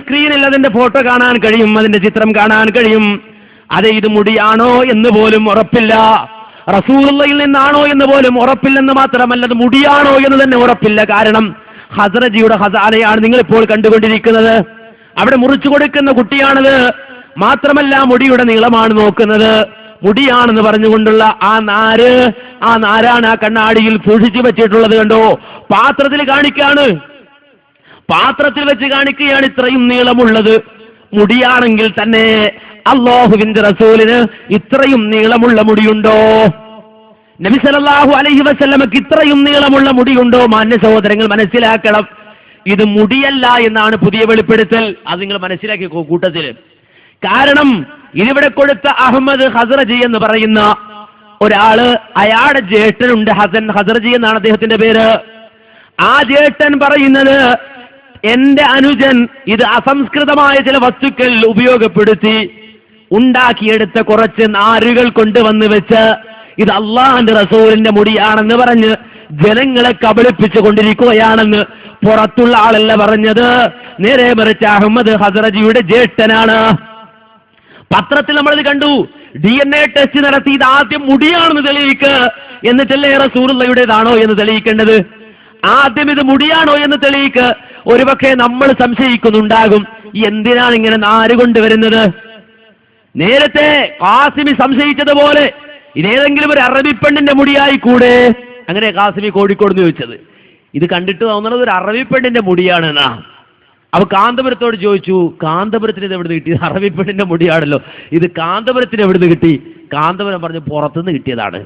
സ്ക്രീനിൽ അതിന്റെ ഫോട്ടോ കാണാൻ കഴിയും, അതിന്റെ ചിത്രം കാണാൻ കഴിയും. അതെ, ഇത് മുടിയാണോ എന്ന് പോലും ഉറപ്പില്ല, റസൂലുള്ളാഹിയിൽ നിന്നാണോ എന്ന് പോലും ഉറപ്പില്ലെന്ന് മാത്രമല്ല, അത് മുടിയാണോ എന്ന് തന്നെ ഉറപ്പില്ല. കാരണം ഹസ്റജിയുടെ ഖസാനയാണ് നിങ്ങളിപ്പോൾ കണ്ടുകൊണ്ടിരിക്കുന്നത്. അവിടെ മുറിച്ചു കൊടുക്കുന്ന കുട്ടിയാണത്. മാത്രമല്ല മുടിയുടെ നീളമാണ് നോക്കുന്നത്. മുടിയാണെന്ന് പറഞ്ഞുകൊണ്ടുള്ള ആ നാരാണ് ആ കണ്ണാടിയിൽ സൂക്ഷിച്ചു വെച്ചിട്ടുള്ളത്. കണ്ടോ, പാത്രത്തിൽ കാണിക്കാണ്, പാത്രത്തിൽ വെച്ച് കാണിക്കുകയാണ് ഇത്രയും നീളമുള്ളത്. മുടിയാണെങ്കിൽ തന്നെ അല്ലാഹുവിന്റെ റസൂലിന് ഇത്രയും നീളമുള്ള മുടിയുണ്ടോ? നബി സല്ലല്ലാഹു അലൈഹി വസല്ലമക്ക് ഇത്രയും നീളമുള്ള മുടിയുണ്ടോ? മാന്യ സഹോദരങ്ങൾ മനസ്സിലാക്കണം, ഇത് മുടിയല്ല എന്നാണ് പുതിയ വെളിപ്പെടുത്തൽ. അത് നിങ്ങൾ മനസ്സിലാക്കി കൂട്ടത്തിൽ. കാരണം ഇതിവിടെ കൊടുത്ത അഹമ്മദ് ഹസ്റജി എന്ന് പറയുന്ന ഒരാള്, അയാളുടെ ജ്യേഷ്ഠനുണ്ട്, ഹസ്റജി എന്നാണ് അദ്ദേഹത്തിന്റെ പേര്. ആ ജ്യേഷ്ഠൻ പറയുന്നത്, എന്റെ അനുജൻ ഇത് അസംസ്കൃതമായ ചില വസ്തുക്കൾ ഉപയോഗപ്പെടുത്തി ഉണ്ടാക്കിയെടുത്ത കുറച്ച് നാരുകൾ കൊണ്ടുവന്ന് വെച്ച് ഇത് അള്ളാഹുവിന്റെ റസൂലിന്റെ മുടിയാണെന്ന് പറഞ്ഞ് ജനങ്ങളെ കബളിപ്പിച്ചു കൊണ്ടിരിക്കുകയാണെന്ന് പുറത്തുള്ള ആളല്ല പറഞ്ഞത്, നേരെ മറിച്ച് അഹമ്മദ് ഹസ്റജിയുടെ ജ്യേഷ്ഠനാണ്. പത്രത്തിൽ നമ്മളിത് കണ്ടു. DNA ടെസ്റ്റ് നടത്തി ഇത് ആദ്യം മുടിയാണെന്ന് തെളിയിക്ക്, എന്നിട്ടല്ലേ റസൂലുള്ളാഹിയുടേതാണോ എന്ന് തെളിയിക്കേണ്ടത്. ആദ്യം ഇത് മുടിയാണോ എന്ന് തെളിയിക്ക്. ഒരുപക്ഷെ നമ്മൾ സംശയിക്കുന്നുണ്ടാകും, എന്തിനാണ് ഇങ്ങനെ നാര് കൊണ്ടുവരുന്നത്. നേരത്തെ ഖാസിമി സംശയിച്ചതുപോലെ ഇതേതെങ്കിലും ഒരു അറബി പെണ്ണിന്റെ മുടിയായി കൂടെ, അങ്ങനെ ഖാസിമി കോഴിക്കോട് നിന്ന് ചോദിച്ചത്. ഇത് കണ്ടിട്ട് തോന്നുന്നത് ഒരു അറബി പെണ്ണിന്റെ മുടിയാണെന്നാ. അപ്പൊ കാന്തപുരത്തോട് ചോദിച്ചു, കാന്തപുരത്തിന് ഇത് എവിടുന്ന് കിട്ടി? അറബി പെണ്ണിന്റെ മുടിയാണല്ലോ, ഇത് കാന്തപുരത്തിന് എവിടുന്ന് കിട്ടി? കാന്തപുരം പറഞ്ഞു പുറത്തുനിന്ന് കിട്ടിയതാണ്.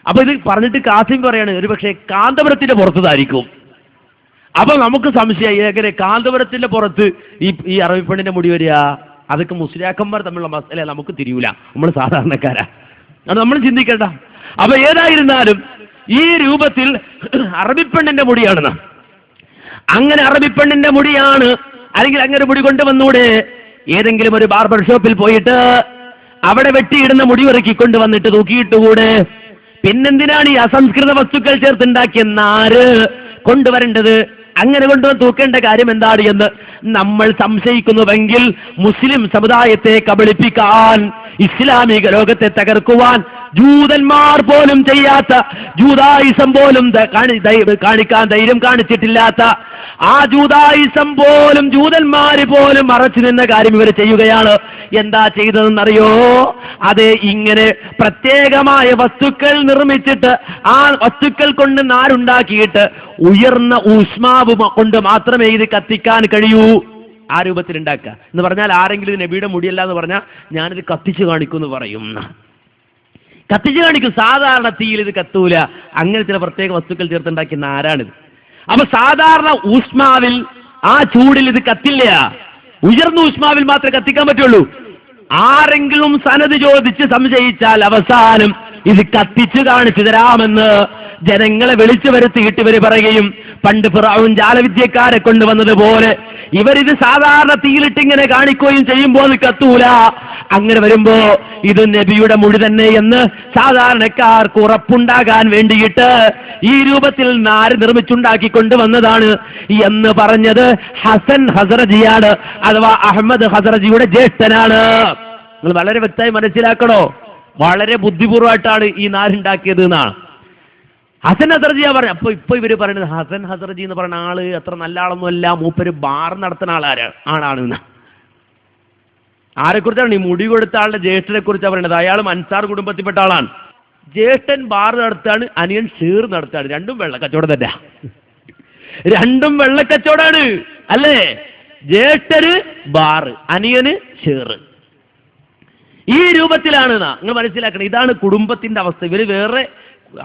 അപ്പൊ ഇത് പറഞ്ഞിട്ട് ഖാസിമി പറയാണ്, ഒരു പക്ഷേ കാന്തപുരത്തിന്റെ പുറത്തുനിന്നായിരിക്കും. അപ്പൊ നമുക്ക് സംശയം, എങ്ങനെ കാന്തപുരത്തിന്റെ പുറത്ത് ഈ അറബി പെണ്ണിന്റെ മുടി വരിക? അതൊക്കെ മുസ്ലിയാക്കന്മാർ തമ്മിലുള്ള മസല, നമുക്ക് തിരിയൂല, നമ്മൾ സാധാരണക്കാരാ, അത് നമ്മൾ ചിന്തിക്കേണ്ട. അപ്പൊ ഏതായിരുന്നാലും ഈ രൂപത്തിൽ അറബിപ്പെണ്ണിന്റെ മുടിയാണെന്ന്, അങ്ങനെ അറബിപ്പെണ്ണിന്റെ മുടിയാണ്, അല്ലെങ്കിൽ അങ്ങനെ മുടി കൊണ്ടുവന്നൂടെ? ഏതെങ്കിലും ഒരു ബാർബർ ഷോപ്പിൽ പോയിട്ട് അവിടെ വെട്ടിയിടുന്ന മുടി ഇറക്കി കൊണ്ടുവന്നിട്ട് തൂക്കിയിട്ടുകൂടെ? പിന്നെന്തിനാണ് ഈ അസംസ്കൃത വസ്തുക്കൾ ചേർത്തുണ്ടാക്കിയ നാര് കൊണ്ടുവരേണ്ടത്? അങ്ങനെ കൊണ്ടുവന്ന് തൂക്കേണ്ട കാര്യം എന്താണ് എന്ന് നമ്മൾ സംശയിക്കുന്നുവെങ്കിൽ, മുസ്ലിം സമുദായത്തെ കബളിപ്പിക്കാൻ, ഇസ്ലാമിക ലോകത്തെ തകർക്കുവാൻ ജൂതന്മാർ പോലും ചെയ്യാത്ത, ജൂതായിസം പോലും കാണിക്കാൻ ധൈര്യം കാണിച്ചിട്ടില്ലാത്ത, ആ ജൂതായിസം പോലും ജൂതന്മാര് പോലും മറച്ചു നിന്ന കാര്യം ഇവർ ചെയ്യുകയാണ്. എന്താ ചെയ്തതെന്നറിയോ? അതെ, ഇങ്ങനെ പ്രത്യേകമായ വസ്തുക്കൾ നിർമ്മിച്ചിട്ട് ആ വസ്തുക്കൾ കൊണ്ട് നാരുണ്ടാക്കിയിട്ട് ഉയർന്ന ഊഷ്മാവ് കൊണ്ട് മാത്രമേ ഇത് കത്തിക്കാൻ കഴിയൂ. ആ രൂപത്തിൽ ഉണ്ടാക്കുക എന്ന് പറഞ്ഞാൽ, ആരെങ്കിലും ഇത് നബിയുടെ മുടിയല്ല എന്ന് പറഞ്ഞാൽ ഞാനിത് കത്തിച്ചു കാണിക്കും എന്ന് പറയും. കത്തിച്ചു കാണിക്കും. സാധാരണ തീയിൽ ഇത് കത്തൂല, അങ്ങനെ ചില പ്രത്യേക വസ്തുക്കൾ ചേർത്തുണ്ടാക്കിയ നാരാണിത്. അപ്പൊ സാധാരണ ഊഷ്മാവിൽ, ആ ചൂടിൽ ഇത് കത്തില്ല. ഉയർന്ന ഊഷ്മാവിൽ മാത്രമേ കത്തിക്കാൻ പറ്റുള്ളൂ. ആരെങ്കിലും സനത് ചോദിച്ച് സംശയിച്ചാൽ അവസാനം ഇത് കത്തിച്ചു കാണിച്ചു തരാമെന്ന് ജനങ്ങളെ വിളിച്ചു വരുത്തിയിട്ട് ഇവർ പറയുകയും, പണ്ട് ഫിറഔൻ ജാലവിദ്യക്കാരെ കൊണ്ടുവന്നതുപോലെ ഇവരിത് സാധാരണ തീയിലിട്ട് ഇങ്ങനെ കാണിക്കുകയും ചെയ്യുമ്പോൾ അത് കത്തൂല. അങ്ങനെ വരുമ്പോ ഇത് നബിയുടെ മുടി തന്നെ എന്ന് സാധാരണക്കാർക്ക് ഉറപ്പുണ്ടാകാൻ വേണ്ടിയിട്ട് ഈ രൂപത്തിൽ നാര് നിർമ്മിച്ചുണ്ടാക്കി കൊണ്ടുവന്നതാണ് എന്ന് പറഞ്ഞത് ഹസ്റജിയാണ്, അഥവാ അഹമ്മദ് ഹസ്റജിയുടെ ജ്യേഷ്ഠനാണ്. നിങ്ങൾ വളരെ വ്യക്തമായി മനസ്സിലാക്കണോ, വളരെ ബുദ്ധിപൂർവ്വമായിട്ടാണ് ഈ നാരുണ്ടാക്കിയത് എന്നാണ് ഹസൻ ഹസ്റജിയാ പറഞ്ഞു. അപ്പൊ ഇവര് പറയുന്നത് ഹസൻ ഹസ്റജി എന്ന് പറയുന്ന ആള് അത്ര നല്ല ആളൊന്നുമല്ല, മൂപ്പര് ബാർ നടത്തുന്ന ആളാണ്. ആരെക്കുറിച്ചാണ്? ഈ മുടി കൊടുത്ത ആളുടെ ജ്യേഷ്ഠനെ കുറിച്ചാണ് പറയുന്നത്. അയാളും അൻസാർ കുടുംബത്തിൽപ്പെട്ട ആളാണ്. ജ്യേഷ്ഠൻ ബാർ നടത്താണ്, അനിയൻ ഷീർ നടത്താണ്. രണ്ടും വെള്ളക്കച്ചവടം തന്നെ, രണ്ടും വെള്ളക്കച്ചവടാണ് അല്ലേ? ജ്യേഷ്ഠന് ബാർ, അനിയന് ഷീർ. ഈ രൂപത്തിലാണ് നിങ്ങൾ മനസ്സിലാക്കണം. ഇതാണ് കുടുംബത്തിന്റെ അവസ്ഥ. ഇവര് വേറെ,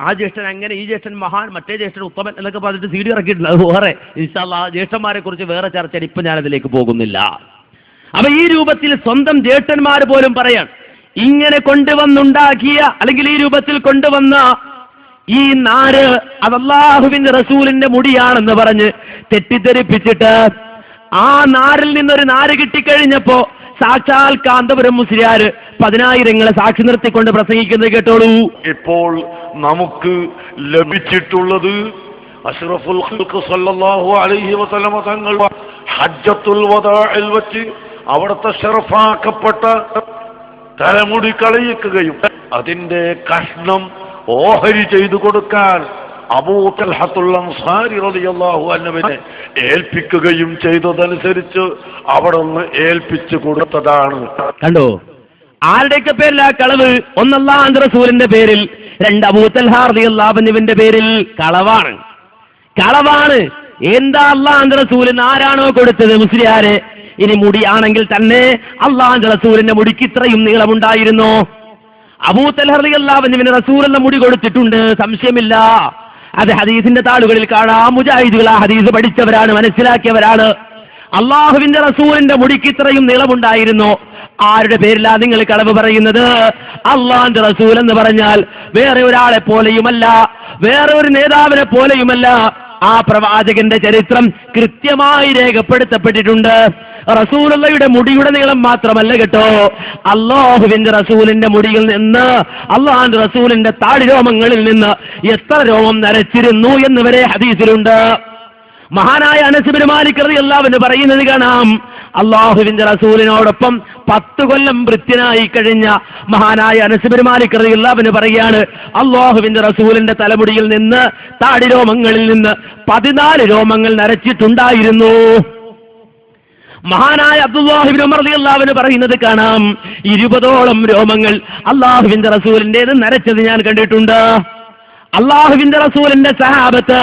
ആ ജ്യേഷ്ഠൻ അങ്ങനെ, ഈ ജ്യേഷ്ഠൻ മഹാൻ, മറ്റേ ജ്യേഷ്ഠൻ ഉത്തമൻ എന്നൊക്കെ പറഞ്ഞിട്ട് CD ഇറക്കിയിട്ടുണ്ട്. അത് വേറെ, ഇൻഷാ അല്ലാഹ് ആ ജ്യേഷ്ഠന്മാരെ കുറിച്ച് വേറെ ചർച്ച, ഇപ്പൊ ഞാനതിലേക്ക് പോകുന്നില്ല. അപ്പൊ ഈ രൂപത്തിൽ സ്വന്തം ജ്യേഷ്ഠന്മാർ പോലും പറയാൻ, ഇങ്ങനെ കൊണ്ടുവന്നുണ്ടാക്കിയ, അല്ലെങ്കിൽ ഈ രൂപത്തിൽ കൊണ്ടുവന്ന ഈ നാര് അത് അല്ലാഹുവിന്റെ റസൂലിന്റെ മുടിയാണെന്ന് പറഞ്ഞ് തെറ്റിദ്ധരിപ്പിച്ചിട്ട് ആ നാരിൽ നിന്നൊരു നാര് കിട്ടിക്കഴിഞ്ഞപ്പോ സാക്ഷാൽ കാന്തപുരം മുസ്ലിയാർ 10,000 സാക്ഷി നിർത്തിക്കൊണ്ട് പ്രസംഗിക്കുന്നത് കേട്ടോളൂ. ഇപ്പോൾ നമുക്ക് ലഭിച്ചിട്ടുള്ളത് അഷ്റഫുൽ ഖൽഖ് സല്ലല്ലാഹു അലൈഹി വസല്ലമ തങ്ങൾ ഹജ്ജത്തുൽ വദാഇൽ വച്ച് അവിടുത്തെ ശറഫാക്കപ്പെട്ട തലമുടി കളയിക്കുകയും അതിന്റെ കഷ്ണം ഓഹരി ചെയ്തു കൊടുക്കാൻ അബൂ തൽഹത്തുൽ അൻസാരി റളിയല്ലാഹു അൻഹുവിനെ ഏൽപ്പിക്കുകയും ചെയ്തതനുസരിച്ച് അവിടുന്ന് ഏൽപ്പിച്ചു കൊടുത്തതാണ്. കണ്ടോ, ആരുടെയൊക്കെ പേരിൽ ആ കളവ്? ഒന്ന് അല്ലാഹുവിന്റെ റസൂലിന്റെ പേരിൽ, രണ്ട് അബൂ തൽഹ റളിയല്ലാഹു അൻഹുവിന്റെ പേരിൽ കളവാണ്. എന്താ അല്ലാഹുവിന്റെ റസൂലിന് ആരാണോ കൊടുത്തത് മുസ്ലിയാരെ? ഇനി മുടിയാണെങ്കിൽ തന്നെ അല്ലാഹുവിന്റെ റസൂലിന്റെ മുടിക്ക് ഇത്രയും നീളമുണ്ടായിരുന്നോ? അബൂ തൽഹ റളിയല്ലാഹു അൻഹുവിന് റസൂലുള്ള മുടി കൊടുത്തിട്ടുണ്ട്, സംശയമില്ല. അത് ഹദീസിന്റെ താളുകളിൽ കാണാം. മുജാഹിദുകൾ ആ ഹദീസ് പഠിച്ചവരാണ്, മനസ്സിലാക്കിയവരാണ്. അള്ളാഹുവിന്റെ റസൂലിന്റെ മുടിക്ക് ഇത്രയും നീളമുണ്ടായിരുന്നു. ആരുടെ പേരിലാ നിങ്ങൾ കളവ് പറയുന്നത്? അള്ളാഹിന്റെ റസൂൽ എന്ന് പറഞ്ഞാൽ വേറെ ഒരാളെ പോലെയുമല്ല, വേറെ ഒരു നേതാവിനെ പോലെയുമല്ല. ആ പ്രവാചകന്റെ ചരിത്രം കൃത്യമായി രേഖപ്പെടുത്തപ്പെട്ടിട്ടുണ്ട്. റസൂലുള്ളയുടെ മുടിയുടെ നീളം മാത്രമല്ല കേട്ടോ, അല്ലാഹുവിന്റെ റസൂലിന്റെ മുടിയിൽ നിന്ന്, അള്ളാഹുവിന്റെ റസൂലിന്റെ താടിരോമങ്ങളിൽ നിന്ന് എത്ര രോമം നരച്ചിരുന്നു എന്ന് വരെ ഹദീസിലുണ്ട്. മഹാനായ അനസ് ബിൻ മാലിക് റളിയല്ലാഹു അൻഹു പറയുന്നത് കാണാം, അള്ളാഹുവിന്റെ റസൂലിനോടൊപ്പം 10 കൊല്ലം വൃത്യനായി കഴിഞ്ഞ മഹാനായ അനസ് ബിൻ മാലിക് റളിയല്ലാഹു അൻഹു പറയാണ്, അള്ളാഹുവിന്റെ റസൂലിന്റെ തലമുടിയിൽ നിന്ന്, താടിരോമങ്ങളിൽ നിന്ന് 14 രോമങ്ങൾ നരച്ചിട്ടുണ്ടായിരുന്നു. മഹാനായ അബ്ദുല്ലാഹി ഇബ്നു ഉമർ റളിയല്ലാഹു അൻഹു പറയുന്നത് കാണാം, 20ഓളം രോമങ്ങൾ അള്ളാഹുവിന്റെ റസൂലിന്റേത് നരച്ചത് ഞാൻ കണ്ടിട്ടുണ്ട്. അള്ളാഹുവിന്റെ റസൂലിന്റെ സഹാബത്ത്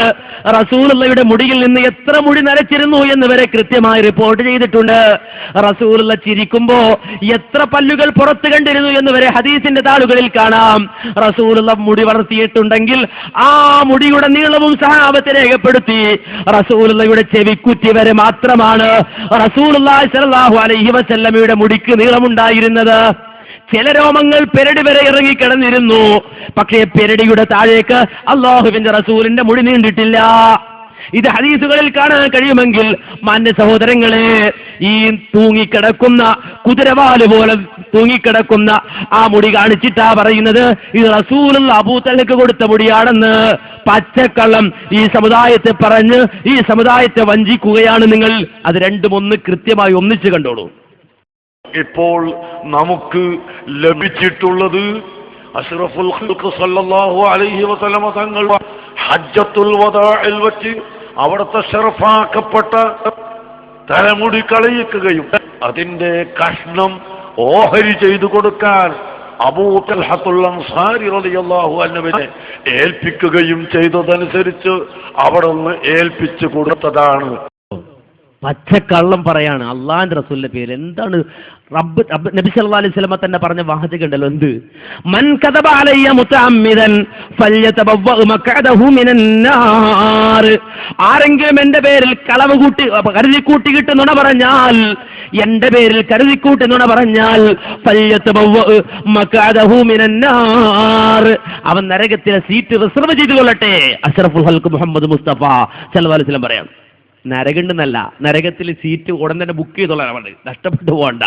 റസൂലുള്ളയുടെ മുടിയിൽ നിന്ന് എത്ര മുടി നരച്ചിരുന്നു എന്ന് വരെ കൃത്യമായി റിപ്പോർട്ട് ചെയ്തിട്ടുണ്ട്. റസൂലുള്ള ചിരിക്കുമ്പോ എത്ര പല്ലുകൾ പുറത്തു കണ്ടിരുന്നു എന്ന് വരെ ഹദീസിന്റെ താളുകളിൽ കാണാം. റസൂലുള്ള മുടി വളർത്തിയിട്ടുണ്ടെങ്കിൽ ആ മുടിയുടെ നീളവും സഹാബത്ത് രേഖപ്പെടുത്തി. റസൂലുള്ളയുടെ ചെവിക്കുറ്റി വരെ മാത്രമാണ് റസൂലുള്ളാഹി സ്വല്ലല്ലാഹു അലൈഹി വസല്ലമയുടെ മുടിക്ക് നീളമുണ്ടായിരുന്നത്. ചില രോമങ്ങൾ പെരടി വരെ ഇറങ്ങിക്കിടന്നിരുന്നു. പക്ഷേ പെരടിയുടെ താഴേക്ക് അല്ലാഹുവിന്റെ റസൂലിന്റെ മുടി നീണ്ടിട്ടില്ല. ഇത് ഹദീസുകളിൽ കാണാൻ കഴിയുമെങ്കിൽ മാന്യ സഹോദരങ്ങളെ, ഈ തൂങ്ങിക്കിടക്കുന്ന കുതിരവാല് പോലെ തൂങ്ങിക്കിടക്കുന്ന ആ മുടി കാണിച്ചിട്ടാ പറയുന്നത് ഇത് റസൂലുള്ള അബൂ തൽഹക്ക് കൊടുത്ത മുടിയാണെന്ന്. പച്ചക്കള്ളം ഈ സമുദായത്തെ പറഞ്ഞ് ഈ സമുദായത്തെ വഞ്ചിക്കുകയാണ് നിങ്ങൾ. അത് രണ്ടും ഒന്ന് കൃത്യമായി ഒന്നിച്ചു കണ്ടോളൂ. ഇപ്പോൾ നമുക്ക് ലഭിച്ചിട്ടുള്ളത് അഷ്റഫുൽ ഖൽഖ് സല്ലല്ലാഹു അലൈഹി വസല്ലമ തങ്ങൾ ഹജ്ജത്തുൽ വദാഇൽ വച്ച് അവിടുത്തെ ശറഫാക്കപ്പെട്ട തലമുടി കളയിക്കുകയും അതിന്റെ കഷ്ണം ഓഹരി ചെയ്തു കൊടുക്കാൻ അബൂ തൽഹത്തുൽ അൻസാരി റളിയല്ലാഹു അൻഹുവിനെ ഏൽപ്പിക്കുകയും ചെയ്തതനുസരിച്ച് അവിടുന്ന് ഏൽപ്പിച്ചു കൊടുത്തതാണ്. പച്ചക്കള്ളം പറയാണ് അള്ളാഹിന്റെ റസൂലിന്റെ പേര്. എന്താണ് റബ്ബ് നബി സല്ലല്ലാഹു അലൈഹി വസല്ലം തന്നെ പറഞ്ഞ വാചകം ഉണ്ടല്ലോ, എന്ത്? മൻ കദബ അലയ്യ മുതഅമ്മിദൻ ഫല്യതബവ്വ മഖഅദഹു മിനൻ നാർ. ആരെങ്കിലും എന്റെ പേരിൽ കളവ് കൂട്ടി കരുതിക്കൂട്ടി നുണ പറഞ്ഞാൽ, എന്റെ പേരിൽ കരുതിക്കൂട്ടി നുണ പറഞ്ഞാൽ ഫല്യതബവ്വ മഖഅദഹു മിനൻ നാർ, അവൻ നരകത്തിലെ സീറ്റ് റിസർവ് ചെയ്തു കൊള്ളട്ടെ. അഷ്റഫുൽ ഖൽഖ് മുഹമ്മദ് മുസ്തഫ സല്ലല്ലാഹു അലൈഹി വസല്ലം പറയാം. നരകണ്ടെന്നല്ല, നരകത്തിൽ സീറ്റ് ഉടൻ തന്നെ ബുക്ക് ചെയ്തോളാണ്, നഷ്ടപ്പെട്ടു പോകണ്ട,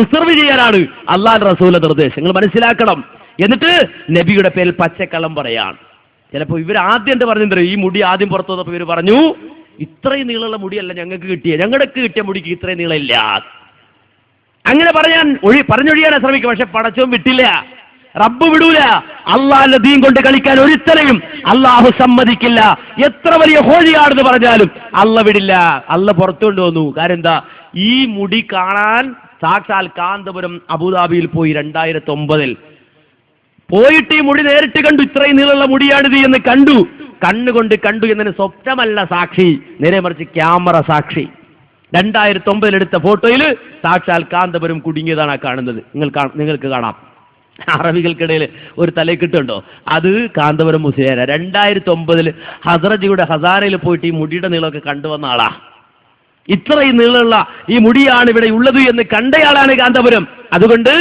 റിസർവ് ചെയ്യാനാണ് അള്ളാഹുവിന്റെ റസൂലിന്റെ നിർദ്ദേശം. നിങ്ങൾ മനസ്സിലാക്കണം. എന്നിട്ട് നബിയുടെ പേരിൽ പച്ചക്കള്ളം പറയാൻ. ചിലപ്പോൾ ഇവർ ആദ്യം എന്താ പറഞ്ഞിട്ടുണ്ടോ, ഈ മുടി ആദ്യം പുറത്തു വന്നപ്പോൾ ഇവർ പറഞ്ഞു ഇത്രയും നീളമുള്ള മുടിയല്ല ഞങ്ങൾക്ക് കിട്ടിയ മുടിക്ക് ഇത്രയും നീളമില്ല. അങ്ങനെ പറഞ്ഞൊഴിയാനാണ് ശ്രമിക്കുക. പക്ഷെ പടച്ചോൻ വിട്ടില്ല, റബ്ബ് വിടൂല. അള്ളാഹിന്റെ ദീൻ കൊണ്ട് കളിക്കാൻ ഒരുത്തനെയും അള്ളാഹു സമ്മതിക്കില്ല. എത്ര വലിയ ഹോഴിയാണെന്ന് പറഞ്ഞാലും അള്ള വിടില്ല. അള്ള പുറത്തുകൊണ്ട് വന്നു. കാര്യം എന്താ? ഈ മുടി കാണാൻ സാക്ഷാൽ കാന്തപുരം അബുദാബിയിൽ പോയി 2009 പോയിട്ട് ഈ മുടി നേരിട്ട് കണ്ടു. ഇത്രയും നീളമുള്ള മുടിയാണിത് എന്ന് കണ്ണുകൊണ്ട് കണ്ടു എന്നതിന് സ്വപ്നമല്ല സാക്ഷി, നേരെ മറിച്ച് ക്യാമറ സാക്ഷി. 2009 എടുത്ത ഫോട്ടോയിൽ സാക്ഷാൽ കാന്തപുരം കുടുങ്ങിയതാണ് കാണുന്നത്. നിങ്ങൾക്ക് കാണാം. അറബികൾക്കിടയിൽ ഒരു തലക്കിട്ടുണ്ടോ, അത് കാന്തപുരം മുസ്ലിയാര 2009 ഹസ്രജിയുടെ ഹസാരയിൽ പോയിട്ട് ഈ മുടിയുടെ നീളമൊക്കെ കണ്ടുവന്ന ആളാ. ഇത്രയും നീളമുള്ള ഈ മുടിയാണ് ഇവിടെ ഉള്ളത് എന്ന് കണ്ടയാളാണ് കാന്തപുരം. അതുകൊണ്ട്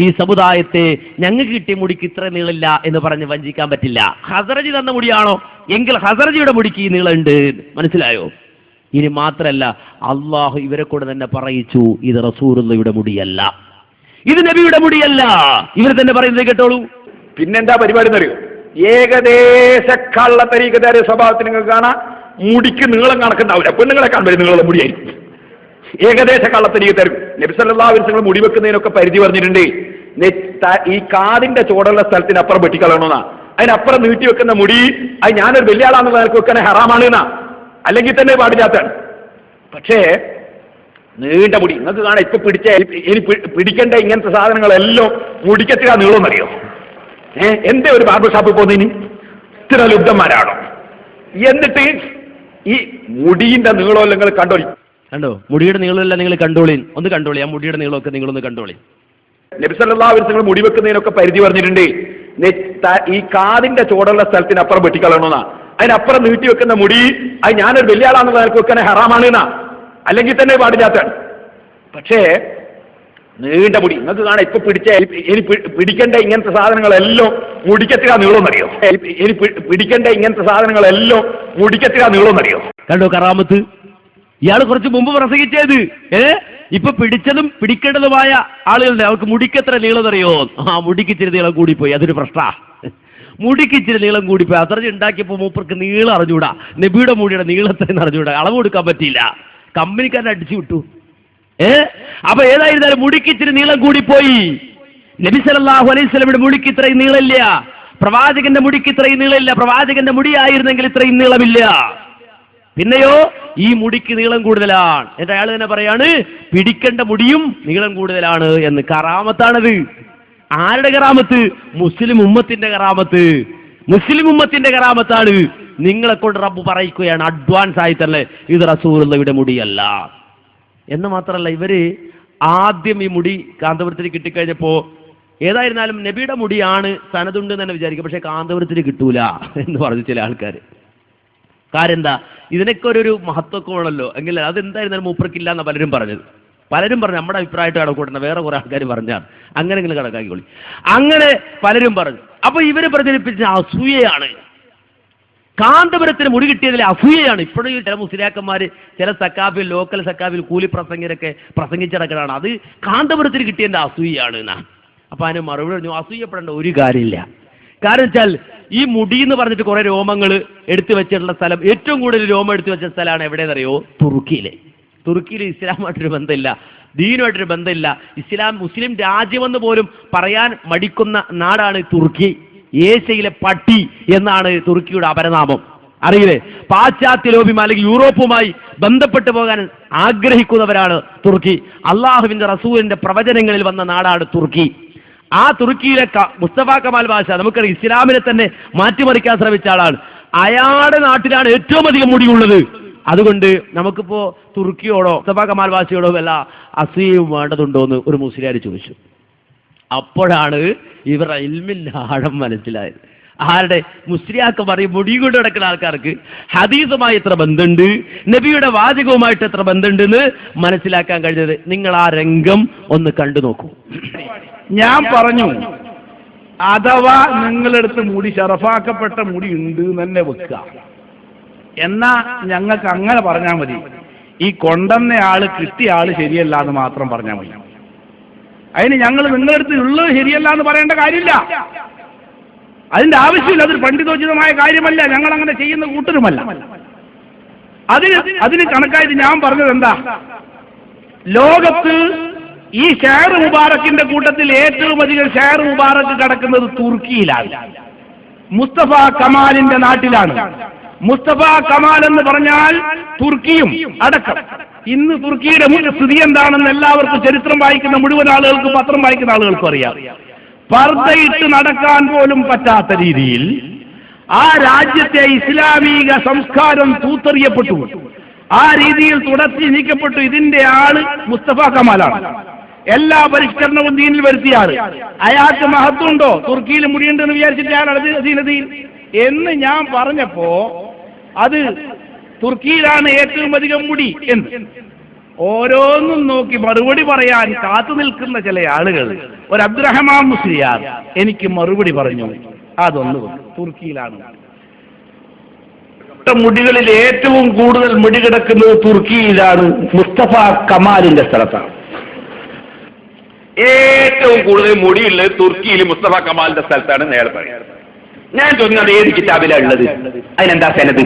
ഈ സമുദായത്തെ ഞങ്ങൾക്ക് കിട്ടിയ മുടിക്ക് ഇത്ര നീളില്ല എന്ന് പറഞ്ഞ് വഞ്ചിക്കാൻ പറ്റില്ല. ഹസ്രജി തന്ന മുടിയാണോ എങ്കിൽ ഹസ്രജിയുടെ മുടിക്ക് ഈ നീളമുണ്ട്. മനസ്സിലായോ? ഇനി മാത്രമല്ല, അള്ളാഹു ഇവരെ കൂടെ തന്നെ പറയിച്ചു, ഇത് റസൂലുള്ളാഹിയുടെ മുടിയല്ല, ഇത് നബിയുടെ മുടിയല്ല. ഇവർ തന്നെ പറയുന്നത് കേട്ടോളൂ. പിന്നെന്താ പരിപാടി എന്നറിയോ? ഏകദേശ കള്ള തരീക്കതാര സ്വഭാവത്തിൽ നിങ്ങൾക്ക് കാണാം. മുടിക്ക് നീളം കണക്കുണ്ടാവില്ല. പെണ്ണുങ്ങളെ കാണുമ്പോൾ നിങ്ങളുടെ മുടിയായിരിക്കും. ഏകദേശ കള്ളത്തരീക്കത്താരും. നബി സല്ലല്ലാഹു അലൈഹി വസല്ലം മുടി വെക്കുന്നതിനൊക്കെ പരിധി പറഞ്ഞിട്ടുണ്ട്. ഈ കാതിന്റെ ചോടുള്ള സ്ഥലത്തിനപ്പുറം വെട്ടിക്കളയണമെന്നാ. അതിനപ്പുറം നീട്ടി വെക്കുന്ന മുടി അത് ഞാനൊരു വലിയ ആളാണെന്നുള്ള നിലക്ക് വെക്കാൻ ഹറാമാണ് എന്നാ, അല്ലെങ്കിൽ തന്നെ പാടില്ലാത്തതാണ്. പക്ഷേ നീണ്ട മുടി നിങ്ങൾക്ക് കാണാം. ഇപ്പൊ ഇനി പിടിക്കേണ്ട ഇങ്ങനത്തെ സാധനങ്ങളെല്ലാം മുടിക്കെത്തിരാ നീളമെന്നറിയോ? എന്തേ ഒരു ബാർബർ ഷാപ്പിൽ പോകുന്നതിന് ഇത്ര ലുബ്ധന്മാരാണോ? എന്നിട്ട് ഈ മുടിയുടെ നീളം നിങ്ങൾ കണ്ടോളി. കണ്ടോ? മുടിയുടെ നീളമല്ല നിങ്ങൾ കണ്ടോളി. ഒന്ന് കണ്ടോളി. ആ മുടിയുടെ നീളമൊക്കെ നിങ്ങളൊന്ന് കണ്ടോളി. നബി സല്ലല്ലാഹു അലൈഹി വസല്ലം മുടി വെക്കുന്നതിനൊക്കെ പരിധി പറഞ്ഞിട്ടുണ്ട്. ഈ കാതിന്റെ ചോടുള്ള സ്ഥലത്തിനപ്പുറം വെട്ടിക്കളയണമെന്നാ. അതിനപ്പുറം നീട്ടി വെക്കുന്ന മുടി അത് ഞാനൊരു വലിയ ആളാണെന്നുള്ള നിലക്ക് വെക്കാൻ ഹറാമാണ് എന്നാ, അല്ലെങ്കിൽ തന്നെ പാടില്ലാത്തതാണ്. പക്ഷേ നീണ്ട മുടി നിങ്ങൾക്ക് കാണാം. ഇപ്പൊ ഇനി പിടിക്കേണ്ട ഇങ്ങനത്തെ സാധനങ്ങളെല്ലാം മുടിക്കെത്തിരാ നീളമെന്നറിയോ? ഇനി പിടിക്കേണ്ട ഇങ്ങനത്തെ സാധനങ്ങളെല്ലാം മുടിക്കെത്തിരാ നീളമെന്നറിയോ? കണ്ടോ കറാമത്ത്? ഇയാൾ കുറച്ച് മുമ്പ് പ്രസംഗിച്ചത് ഇപ്പൊ പിടിച്ചതും പിടിക്കേണ്ടതുമായ ആളുകളുടെ അവർക്ക് മുടിക്കെത്ര നീളം അറിയോ? മുടിക്ക് ഇച്ചിരി നീളം കൂടിപ്പോയി, അതൊരു പ്രശ്നാ. മുടിക്ക് ഇച്ചിരി നീളം കൂടിപ്പോയി. അത്രഞ്ഞ് ഉണ്ടാക്കിയപ്പോൾ മൂപ്പർക്ക് നീളം അറിഞ്ഞൂടാ. നബിയുടെ മുടിയുടെ നീളത്തിന് അറിഞ്ഞൂടാ. അളവ് കൊടുക്കാൻ പറ്റിയില്ല. കമ്പനിക്കാരനെ അടിച്ചു വിട്ടു. അപ്പൊ ഏതായിരുന്നാലും മുടിക്ക് ഇച്ചിരി നീളം കൂടിപ്പോയി. നബി സല്ലല്ലാഹു അലൈഹി വസല്ലമയുടെ മുടിക്ക് ഇത്രയും നീളമില്ല. പ്രവാചകന്റെ മുടിക്ക് ഇത്രയും നീളമില്ല. പ്രവാചകന്റെ മുടിയായിരുന്നെങ്കിൽ ഇത്രയും നീളമില്ല. പിന്നെയോ ഈ മുടിക്ക് നീളം കൂടുതലാണ്. എന്നിട്ട് അയാൾ തന്നെ പറയാണ് പിടിക്കേണ്ട മുടിയും നീളം കൂടുതലാണ് എന്ന്. കറാമത്താണത്. ആരുടെ കറാമത്ത്? മുസ്ലിം ഉമ്മത്തിന്റെ കറാമത്ത്. മുസ്ലിം ഉമ്മത്തിന്റെ കറാമത്താണ്. നിങ്ങളെ കൊണ്ട് റബ്ബ് പറയിക്കുകയാണ് അഡ്വാൻസ് ആയി തന്നെ ഇത് റസൂലുള്ളാഹിയുടെ മുടിയല്ല എന്ന്. മാത്രമല്ല ഇവര് ആദ്യം ഈ മുടി കാന്തപുരത്തിന് കിട്ടിക്കഴിഞ്ഞപ്പോ ഏതായിരുന്നാലും നബിയുടെ മുടിയാണ്, സനതുണ്ട് എന്ന് തന്നെ വിചാരിക്കും. പക്ഷെ കാന്തപുരത്തിന് കിട്ടൂല എന്ന് പറഞ്ഞു ചില ആൾക്കാർ. കാര്യം എന്താ? ഇതിനൊക്കെ ഒരു മഹത്വമൊക്കെ വേണമല്ലോ. എങ്കിൽ അതെന്തായിരുന്നാലും മൂപ്പർക്കില്ല എന്നാണ് പലരും പറഞ്ഞത്. പലരും പറഞ്ഞു നമ്മുടെ അഭിപ്രായമായിട്ട് കണക്കൂട്ടുന്ന വേറെ കുറെ ആൾക്കാർ പറഞ്ഞാണ് അങ്ങനെ നിങ്ങൾ കണക്കാക്കിക്കൊള്ളി. അങ്ങനെ പലരും പറഞ്ഞു. അപ്പൊ ഇവര് പ്രചരിപ്പിച്ച അസൂയയാണ്. കാന്തപുരത്തിന് മുടി കിട്ടിയതിലെ അസൂയയാണ്. ഇപ്പോഴും ചില മുസ്ലിയാക്കന്മാര് ചില സക്കാഫിൽ, ലോക്കൽ സക്കാഫിൽ കൂലി പ്രസംഗരൊക്കെ പ്രസംഗിച്ചിടക്കലാണ് അത് കാന്തപുരത്തിന് കിട്ടിയതിന്റെ അസൂയയാണ് എന്നാ. അപ്പൊ അതിന് മറുപടി പറഞ്ഞു അസൂയപ്പെടേണ്ട ഒരു കാര്യമില്ല. കാരണം വെച്ചാൽ ഈ മുടി എന്ന് പറഞ്ഞിട്ട് കുറെ രോമങ്ങൾ എടുത്തു വെച്ചിട്ടുള്ള സ്ഥലം, ഏറ്റവും കൂടുതൽ രോമം എടുത്തു വെച്ച സ്ഥലമാണ് എവിടെയെന്നറിയോ? തുർക്കിയിലെ. തുർക്കിയിൽ ഇസ്ലാമായിട്ടൊരു ബന്ധമില്ല, ദീനുമായിട്ടൊരു ബന്ധമില്ല. മുസ്ലിം രാജ്യമെന്ന് പോലും പറയാൻ മടിക്കുന്ന നാടാണ് തുർക്കി. ഏഷ്യയിലെ പട്ടി എന്നാണ് തുർക്കിയുടെ അപരനാമം. അറിയില്ലേ? പാശ്ചാത്യ ലോബിയും അല്ലെങ്കിൽ യൂറോപ്പുമായി ബന്ധപ്പെട്ടു പോകാൻ ആഗ്രഹിക്കുന്നവരാണ് തുർക്കി. അള്ളാഹുവിന്റെ റസൂലിന്റെ പ്രവചനങ്ങളിൽ വന്ന നാടാണ് തുർക്കി. ആ തുർക്കിയിലെ മുസ്തഫ കമാൽ ബാഷ നമുക്കറിയാം ഇസ്ലാമിനെ തന്നെ മാറ്റിമറിക്കാൻ ശ്രമിച്ച ആളാണ്. അയാളുടെ നാട്ടിലാണ് ഏറ്റവും അധികം മുടിയുള്ളത്. അതുകൊണ്ട് നമുക്കിപ്പോ തുർക്കിയോടോ മുസ്തഫ കമാൽ ബാഷയോടോ വല്ല അസൂയയും വേണ്ടതുണ്ടോ എന്ന് ഒരു മുസ്ലിയാർ ചോദിച്ചു. അപ്പോഴാണ് ഇവരുടെ ഇൽമിന്റെ ആഴം മനസ്സിലായത്. ആരുടെ? മുസ്ലിയാക്ക് പറയും മുടി കൊണ്ട് നടക്കുന്ന ആൾക്കാർക്ക് ഹദീസുമായി എത്ര ബന്ധമുണ്ട്, നബിയുടെ വാചകവുമായിട്ട് എത്ര ബന്ധമുണ്ടെന്ന് മനസ്സിലാക്കാൻ കഴിഞ്ഞത്. നിങ്ങൾ ആ രംഗം ഒന്ന് കണ്ടു നോക്കൂ. ഞാൻ പറഞ്ഞു, അഥവാ നിങ്ങളെടുത്ത് മുടി ഷറഫാക്കപ്പെട്ട മുടി ഉണ്ട് തന്നെ വെക്കുക. എന്നാ ഞങ്ങൾക്ക് അങ്ങനെ പറഞ്ഞാൽ മതി. ഈ കൊണ്ടുവന്ന ആള് കിട്ടിയ ആള് ശരിയല്ല എന്ന് മാത്രം പറഞ്ഞാൽ മതി. അതിന് ഞങ്ങൾ നിങ്ങളെടുത്ത് ഉള്ളത് ശരിയല്ല എന്ന് പറയേണ്ട കാര്യമില്ല. അതിന്റെ ആവശ്യമില്ല. അതൊരു പണ്ഡിതോചിതമായ കാര്യമല്ല. ഞങ്ങൾ അങ്ങനെ ചെയ്യുന്ന കൂട്ടരുമല്ല. അതിന് കണക്കായിട്ട് ഞാൻ പറഞ്ഞത് എന്താ? ലോകത്ത് ഈ ഷെയർ മുബാറക്കിന്റെ കൂട്ടത്തിൽ ഏറ്റവും അധികം ഷെയർ മുബാറക്ക് കിടക്കുന്നത് തുർക്കിയിലാണ്. മുസ്തഫ കമാലിന്റെ നാട്ടിലാണ്. മുസ്തഫ കമാൽ എന്ന് പറഞ്ഞാൽ തുർക്കിയും അടക്കം. ഇന്ന് തുർക്കിയുടെ സ്ഥിതി എന്താണെന്ന് എല്ലാവർക്കും ചരിത്രം വായിക്കുന്ന മുഴുവൻ ആളുകൾക്കും പത്രം വായിക്കുന്ന ആളുകൾക്കും അറിയാം. പർദ്ദയിട്ട് നടക്കാൻ പോലും പറ്റാത്ത രീതിയിൽ ആ രാജ്യത്തെ ഇസ്ലാമിക സംസ്കാരം തൂത്തെറിയപ്പെട്ടു. ആ രീതിയിൽ തുടർത്തി നീക്കപ്പെട്ടു. ഇതിന്റെ ആള് മുസ്തഫ കമാലാണ്. എല്ലാ പരിഷ്കരണവും ദീനിൽ വരുത്തിയ ആള്. അയാൾക്ക് മഹത്വമുണ്ടോ? തുർക്കിയിൽ മുടിയുണ്ടെന്ന് വിചാരിച്ചിട്ട് അയാൾ എന്ന് ഞാൻ പറഞ്ഞപ്പോ അത് തുർക്കിയിലാണ് ഏറ്റവും അധികം മുടി എന്ന് ഓരോന്നും നോക്കി മറുപടി പറയാൻ കാത്തു നിൽക്കുന്ന ചില ആളുകൾ, ഒരു അബ്ദുറഹ്മാൻ മുസ്ലിയാർ എനിക്ക് മറുപടി പറഞ്ഞു, അതൊന്ന് തുർക്കിയിലാണ്. മുടികളിൽ ഏറ്റവും കൂടുതൽ മുടി കിടക്കുന്നത് തുർക്കിയിലാണ്, മുസ്തഫ കമാലിന്റെ സ്ഥലത്താണ്. ഏറ്റവും കൂടുതൽ മുടിയുള്ളത് തുർക്കിയിൽ മുസ്തഫ കമാലിന്റെ സ്ഥലത്താണ് നേരെ പറയാം. ഞാൻ ചോദിക്കുന്നത് ഏത് കിതാബിലാണ് ഉള്ളത്? അതിനെന്താ സനദ്?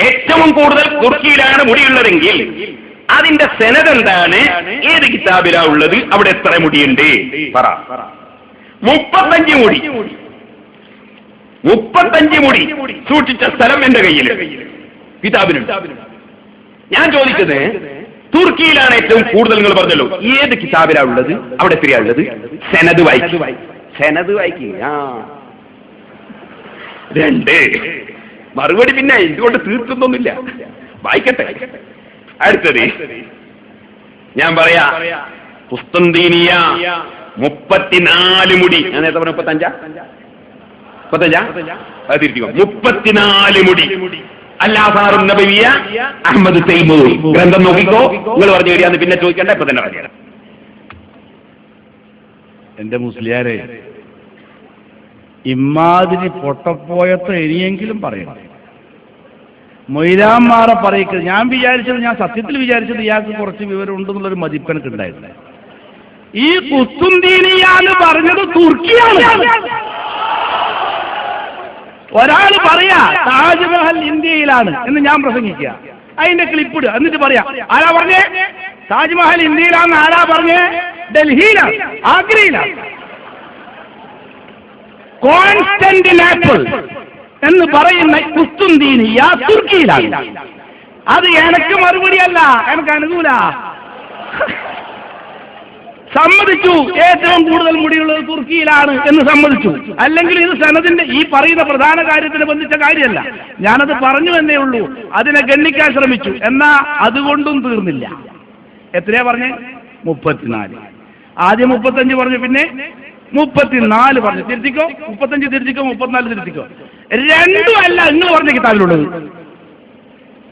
ഏറ്റവും കൂടുതൽ തുർക്കിയിലാണ് മുടിയുള്ളതെങ്കിൽ അതിന്റെ സനദ് എന്താണ്? ഏത് കിതാബിലാ ഉള്ളത്? അവിടെ എത്ര മുടിയുണ്ട് പറ. 35 മുടി. 35 മുടി സൂക്ഷിച്ച സ്ഥലം എന്റെ കയ്യിൽ കിതാബിലുണ്ട്. ഞാൻ ചോദിക്കുന്നത് തുർക്കിയിലാണ് ഏറ്റവും കൂടുതൽ, നിങ്ങൾ പറഞ്ഞല്ലോ, ഏത് കിതാബിലാ ഉള്ളത്? അവിടെ എത്രയാ ഉള്ളത്? സനദ് വായിക്കും. സനദ് വായിക്കും. 2 മറുപടി പിന്നെ ഇതുകൊണ്ട് തീർക്കുന്നൊന്നുമില്ല. വായിക്കട്ടെ. അടുത്തത് ഞാൻ പറയാ, കുസ്തന്തീനിയ 34 മുടി. ഞാൻ നേരത്തെ പറഞ്ഞ 35 അത് തിരിച്ചു 34 മുടി. അല്ലാസാറുൻ നബവിയ അഹ്മദ് തൈമൂർ ഗ്രന്ഥം നോക്കിക്കോ. നിങ്ങൾ പറഞ്ഞു വരികയെന്ന് പിന്നെ ചോദിക്കണ്ട, ഇപ്പൊ തന്നെ പറഞ്ഞു. എന്റെ മുസ്ലിയാരെ, ഇമ്മാതിരി പൊട്ടപ്പോയത്ത് ഇനിയെങ്കിലും പറയണം. മൊയ്ലാന്മാരെ പറയിക്കരുത്. ഞാൻ സത്യത്തിൽ വിചാരിച്ചത് ഇയാൾക്ക് കുറച്ച് വിവരം ഉണ്ടെന്നുള്ളൊരു മതിപ്പെനക്ക് ഉണ്ടായിരുന്നു. ഈ കുസ്തുന്തീനിയാന്ന് പറഞ്ഞത് തുർക്കിയാണ്. ഒരാൾ പറയാ താജ്മഹൽ ഇന്ത്യയിലാണ് എന്ന് ഞാൻ പ്രസംഗിക്കുക, അതിന്റെ ക്ലിപ്പിട് എന്നിട്ട് പറയാ ആരാ പറഞ്ഞേ താജ്മഹൽ ഇന്ത്യയിലാന്ന്? ആരാ പറഞ്ഞേ? ഡൽഹിയിലാണ്, ആഗ്രയിലാണ്. കോൺസ്റ്റന്റിനോപ്പിൾ എന്ന് പറയുന്ന കുസ്തുന്തീനിയ തുർക്കിയിലാണ്. അത് എനക്ക് മറുപടിയല്ല, എനിക്ക് അനുകൂല. സമ്മതിച്ചു ഏറ്റവും കൂടുതൽ മുടിയുള്ളത് തുർക്കിയിലാണ് എന്ന് സമ്മതിച്ചു. അല്ലെങ്കിൽ ഇത് സനദിന്റെ ഈ പറയുന്ന പ്രധാന കാര്യത്തിന് ബന്ധിച്ച കാര്യമല്ല. ഞാനത് പറഞ്ഞു എന്നേ ഉള്ളൂ. അതിനെ ഗണ്ണിക്കാൻ ശ്രമിച്ചു, എന്നാ അതുകൊണ്ടും തീർന്നില്ല. എത്രയാ പറഞ്ഞേ? 34. ആദ്യം 35 പറഞ്ഞു, പിന്നെ 34 പറഞ്ഞു. തിരുത്തിക്കോ, 35 തിരുത്തിക്കോ, 34 തിരുത്തിക്കോ. രണ്ടും അല്ല നിങ്ങൾ പറഞ്ഞ കിതാബിലുള്ളത്.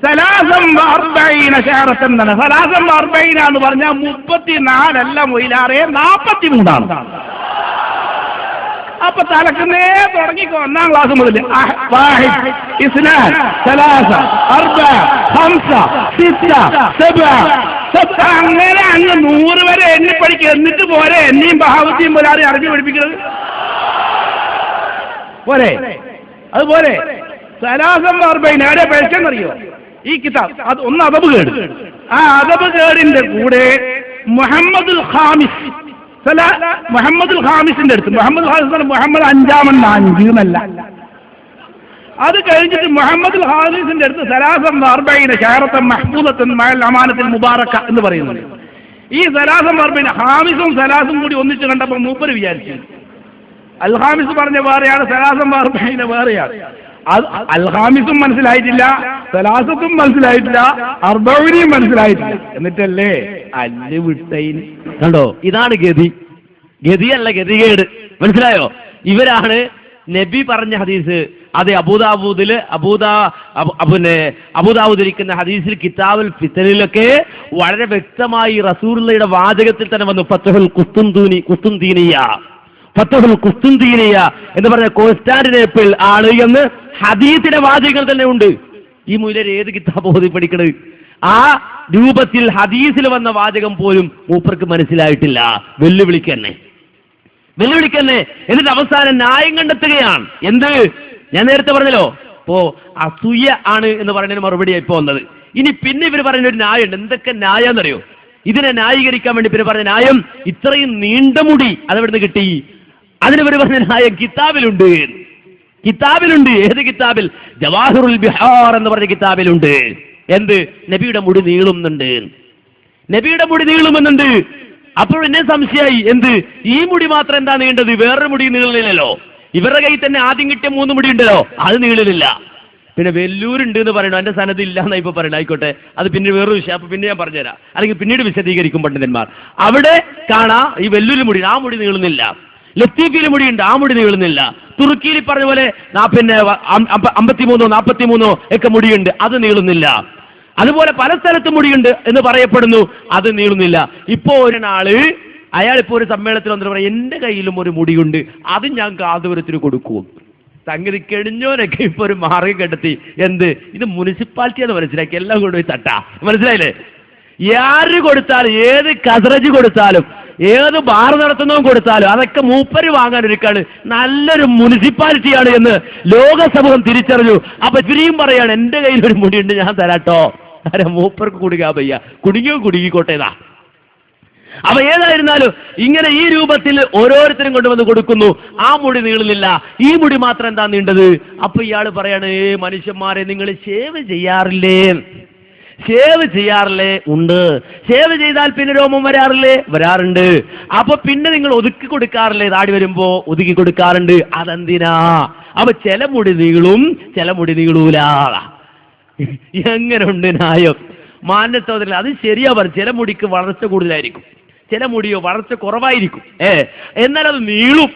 സലാസം 40 എന്നാണ്. സലാസം 40 എന്ന് പറഞ്ഞാൽ 34 അല്ല മൊയിലാറേ, 43 അപ്പൊ തലക്കുന്നേ തുടങ്ങിക്കോ. 1ാം ക്ലാസ് മുതൽ അങ്ങനെ അങ്ങ് 100 വരെ എണ്ണി പഠിക്കുക. എന്നിട്ട് പോരെ എന്നെയും ബഹാവത്തിയും പോലെ ആരെയും അറിഞ്ഞു പഠിപ്പിക്കുന്നത് പോരെ? അതുപോലെ സലാസം 40 എവിടെ പഠിച്ചെന്നറിയോ? ഈ കിതാബ് അത് ഒന്ന് അദബ് കേട്. ആ അദബ് കേടിന്റെ കൂടെ മുഹമ്മദുൽ ഖാമിസിന്റെ അടുത്ത്, മുഹമ്മദ് 5 എന്നല്ല, അത് കഴിഞ്ഞിട്ട് മുഹമ്മദുൽ ഖാമിസിന്റെ അടുത്ത് സലാസം 40 ഷാറത്തൻ മഹ്ഫൂദത്തൻ മഅൽ അമാനത്തിൽ മുബാറക എന്ന് പറയുന്നത്. ഈ സലാസം 40 ഹാമിസും സലാസും കൂടി ഒന്നിച്ച് കണ്ടപ്പോൾ മൂപ്പര് വിചാരിച്ചു അൽ ഹാമിസ് പറഞ്ഞ വേറെയാണ്, സലാസം 40 വേറെയാണ്. അൽ ഹാമിസും മനസ്സിലായിട്ടില്ല, സലാസത്തും മനസ്സിലായിട്ടില്ല, അർബഈനും മനസ്സിലായിട്ടില്ല. എന്നിട്ടല്ലേ അല്ല് വിട്ടൈൻ. കണ്ടോ, ഇതാണ് ഗതി. ഗതിയല്ല, ഗതികേട്. മനസ്സിലായോ? ഇവരാണ് നബി പറഞ്ഞ ഹദീസ്. അത് അബൂദാവൂദിരിക്കുന്ന ഹദീസിൽ കിതാബുൽ ഫിത്തനിലൊക്കെ വളരെ വ്യക്തമായി റസൂലുള്ളാഹിയുടെ വാചകത്തിൽ തന്നെ വന്നു, ഫത്ഹുൽ കുസ്തുന്തീനിയ എന്ന് പറഞ്ഞ കോൺസ്റ്റാന്റിനോപ്പിൾ ആണ് എന്ന് ഹദീസിന്റെ വാചകങ്ങൾ തന്നെ ഉണ്ട്. ഈ മൂലർ ഏത് കിതാബ് ഓതി പഠിക്കണത്? ആ രൂപത്തിൽ ഹദീസിൽ വന്ന വാചകം പോലും മൂപ്പർക്ക് മനസ്സിലായിട്ടില്ല. വെല്ലുവിളിക്കന്നെ. എന്നിട്ട് അവസാനം ന്യായം കണ്ടെത്തുകയാണ്. എന്ത്? ഞാൻ നേരത്തെ പറഞ്ഞല്ലോ, ഇപ്പോ അസൂയ ആണ് എന്ന് പറയുന്നതിന് മറുപടിയാണ് ഇപ്പൊ വന്നത്. ഇനി പിന്നെ ഇവർ പറയുന്ന ഒരു ന്യായം ഉണ്ട്. എന്തൊക്കെ ന്യായം എന്നറിയോ? ഇതിനെ ന്യായീകരിക്കാൻ വേണ്ടി പിന്നെ പറഞ്ഞ ന്യായം, ഇത്രയും നീണ്ട മുടി അതെവിടുന്ന് കിട്ടി? അതിനിവർ പറഞ്ഞ ന്യായം കിതാബിലുണ്ട്. ഏത് കിതാബിൽ? ജവാഹിറുൽ ബിഹാർ എന്ന് പറഞ്ഞ കിതാബിലുണ്ട്. എന്ത്? നബിയുടെ മുടി നീളുമെന്നുണ്ട്. അപ്പോൾ എന്നെ സംശയമായി, എന്ത് ഈ മുടി മാത്രം എന്താ നീണ്ടത്? വേറൊരു മുടി നീളുന്നില്ലല്ലോ. ഇവരുടെ കയ്യിൽ തന്നെ ആദ്യം കിട്ടിയ 3 മുടി ഉണ്ടല്ലോ, അത് നീളുന്നില്ല. പിന്നെ വെല്ലൂരുണ്ട് എന്ന് പറയണോ? എന്റെ സനത് ഇല്ല എന്നാ ഇപ്പൊ പറയണം. ആയിക്കോട്ടെ, അത് പിന്നെ വേറൊരു വിഷയം. അപ്പൊ പിന്നെ ഞാൻ പറഞ്ഞുതരാം, അല്ലെങ്കിൽ പിന്നീട് വിശദീകരിക്കും പണ്ഡിതന്മാർ. അവിടെ കാണാ ഈ വെല്ലൂര് മുടി, ആ മുടി നീളുന്നില്ല. ലത്തീഫിൽ മുടിയുണ്ട്, ആ മുടി നീളുന്നില്ല. തുർക്കിയിൽ പറഞ്ഞ പോലെ പിന്നെ 53 43 ഒക്കെ മുടിയുണ്ട്, അത് നീളുന്നില്ല. അതുപോലെ പല സ്ഥലത്തും മുടിയുണ്ട് എന്ന് പറയപ്പെടുന്നു, അത് നീളുന്നില്ല. ഇപ്പോ ഒരാള് അയാളിപ്പോ ഒരു സമ്മേളനത്തിൽ വന്നിട്ട് പറയാം, എന്റെ കയ്യിലും ഒരു മുടിയുണ്ട്, അത് ഞാൻ കാതുപുരത്തിന് കൊടുക്കും. സംഗതി കെണിഞ്ഞോനൊക്കെ ഇപ്പൊ ഒരു മാർഗം കണ്ടെത്തി. എന്ത്? ഇത് മുനിസിപ്പാലിറ്റി എന്ന് മനസ്സിലാക്കി എല്ലാം കൊണ്ടുപോയി തട്ടാ. മനസ്സിലായില്ലേ? ആര് കൊടുത്താലും, ഏത് കസറജ് കൊടുത്താലും ഏത് ബാർ നടത്തുന്നതും കൊടുത്താലും അതൊക്കെ മൂപ്പര് വാങ്ങാൻ ഒരുക്കാണ്, നല്ലൊരു മുനിസിപ്പാലിറ്റിയാണ് എന്ന് ലോക സമൂഹം തിരിച്ചറിഞ്ഞു. അപ്പൊ ഇവരെയും പറയാണ് എന്റെ കയ്യിൽ ഒരു മുടിയുണ്ട് ഞാൻ തരാട്ടോ. മൂപ്പർക്ക് കുടുങ്ങാൻ വയ്യ, കുടുങ്ങിക്കോട്ടേതാ. അപ്പൊ ഏതായിരുന്നാലും ഇങ്ങനെ ഈ രൂപത്തിൽ ഓരോരുത്തരും കൊണ്ടുവന്ന് കൊടുക്കുന്നു. ആ മുടി നീളുന്നില്ല, ഈ മുടി മാത്രം എന്താ നീണ്ടത്? അപ്പൊ ഇയാൾ പറയാണ് മനുഷ്യന്മാരെ നിങ്ങൾ ഷേവ് ചെയ്യാറില്ലേ? ഷേവ് ചെയ്യാറില്ലേ? ഉണ്ട്. ഷേവ് ചെയ്താൽ പിന്നെ രോമം വരാറില്ലേ? വരാറുണ്ട്. അപ്പൊ പിന്നെ നിങ്ങൾ ഒതുക്കി കൊടുക്കാറില്ലേ? താടി വരുമ്പോ ഒതുക്കി കൊടുക്കാറുണ്ട്. അതെന്തിനാ? അപ്പൊ ചില മുടി നീളും, ചില മുടി നീളൂല. എങ്ങനെയുണ്ട് ന്യായം? മാന്യത്തോതില്ല, അത് ശരിയാ പറഞ്ഞു. ചില മുടിക്ക് വളർച്ച കൂടുതലായിരിക്കും, ചില മുടിയോ വളർച്ച കുറവായിരിക്കും. എന്നാൽ അത് നീളും,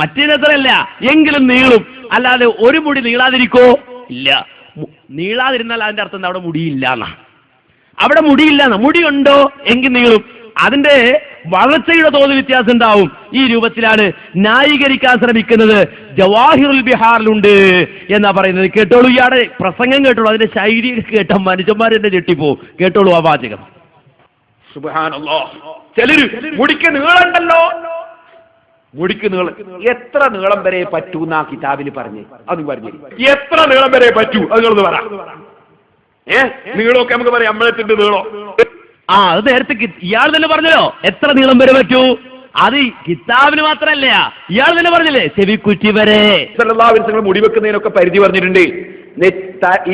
മറ്റേതല്ല എങ്കിലും നീളും. അല്ലാതെ ഒരു മുടി നീളാതിരിക്കോ? ഇല്ല. നീളാതിരുന്നാൽ അതിന്റെ അർത്ഥം അവിടെ മുടിയില്ല എന്നാ. അവിടെ മുടിയില്ല, മുടിയുണ്ടോ എങ്കിൽ നീളും. അതിന്റെ വളർച്ചയുടെ തോത് വ്യത്യാസം ഉണ്ടാവും. ഈ രൂപത്തിലാണ് ന്യായീകരിക്കാൻ ശ്രമിക്കുന്നത്. ജവാഹിറുൽ ബിഹാറിലുണ്ട് എന്നാ പറയുന്നത്. കേട്ടോളൂ, ഇയാളുടെ പ്രസംഗം കേട്ടോളൂ, അതിന്റെ ശൈലി കേട്ട മനുഷ്യന്മാരെന്നെ ഞെട്ടിപ്പോ. കേട്ടോളൂ ആ വാചകം. സുബ്ഹാനല്ലാഹ്. ചിലര് മുടിക്ക് നീളണ്ടല്ലോ, മുടിക്ക് നീളം എത്ര നീളം വരെ പറ്റൂ എന്നാ കിതാബിൽ പറഞ്ഞേ? അത് പറഞ്ഞു എത്ര നീളം വരെ പറ്റൂ അതുങ്ങളൊന്ന് പറ. നീളമൊക്കെ നമുക്ക് പറയാം, അമ്പലത്തിന്റെ നീളോ. അത് നേരത്തെ ഇയാൾ തന്നെ പറഞ്ഞല്ലോ എത്ര നീളം വരെ പറ്റൂ. അത് കിതാബിന് മാത്രല്ല, ഇയാൾ തന്നെ പറഞ്ഞില്ലേ ചെവിക്കുറ്റി വരെ. എല്ലാവരും മുടി വെക്കുന്നതിനൊക്കെ പരിധി പറഞ്ഞിട്ടുണ്ട്.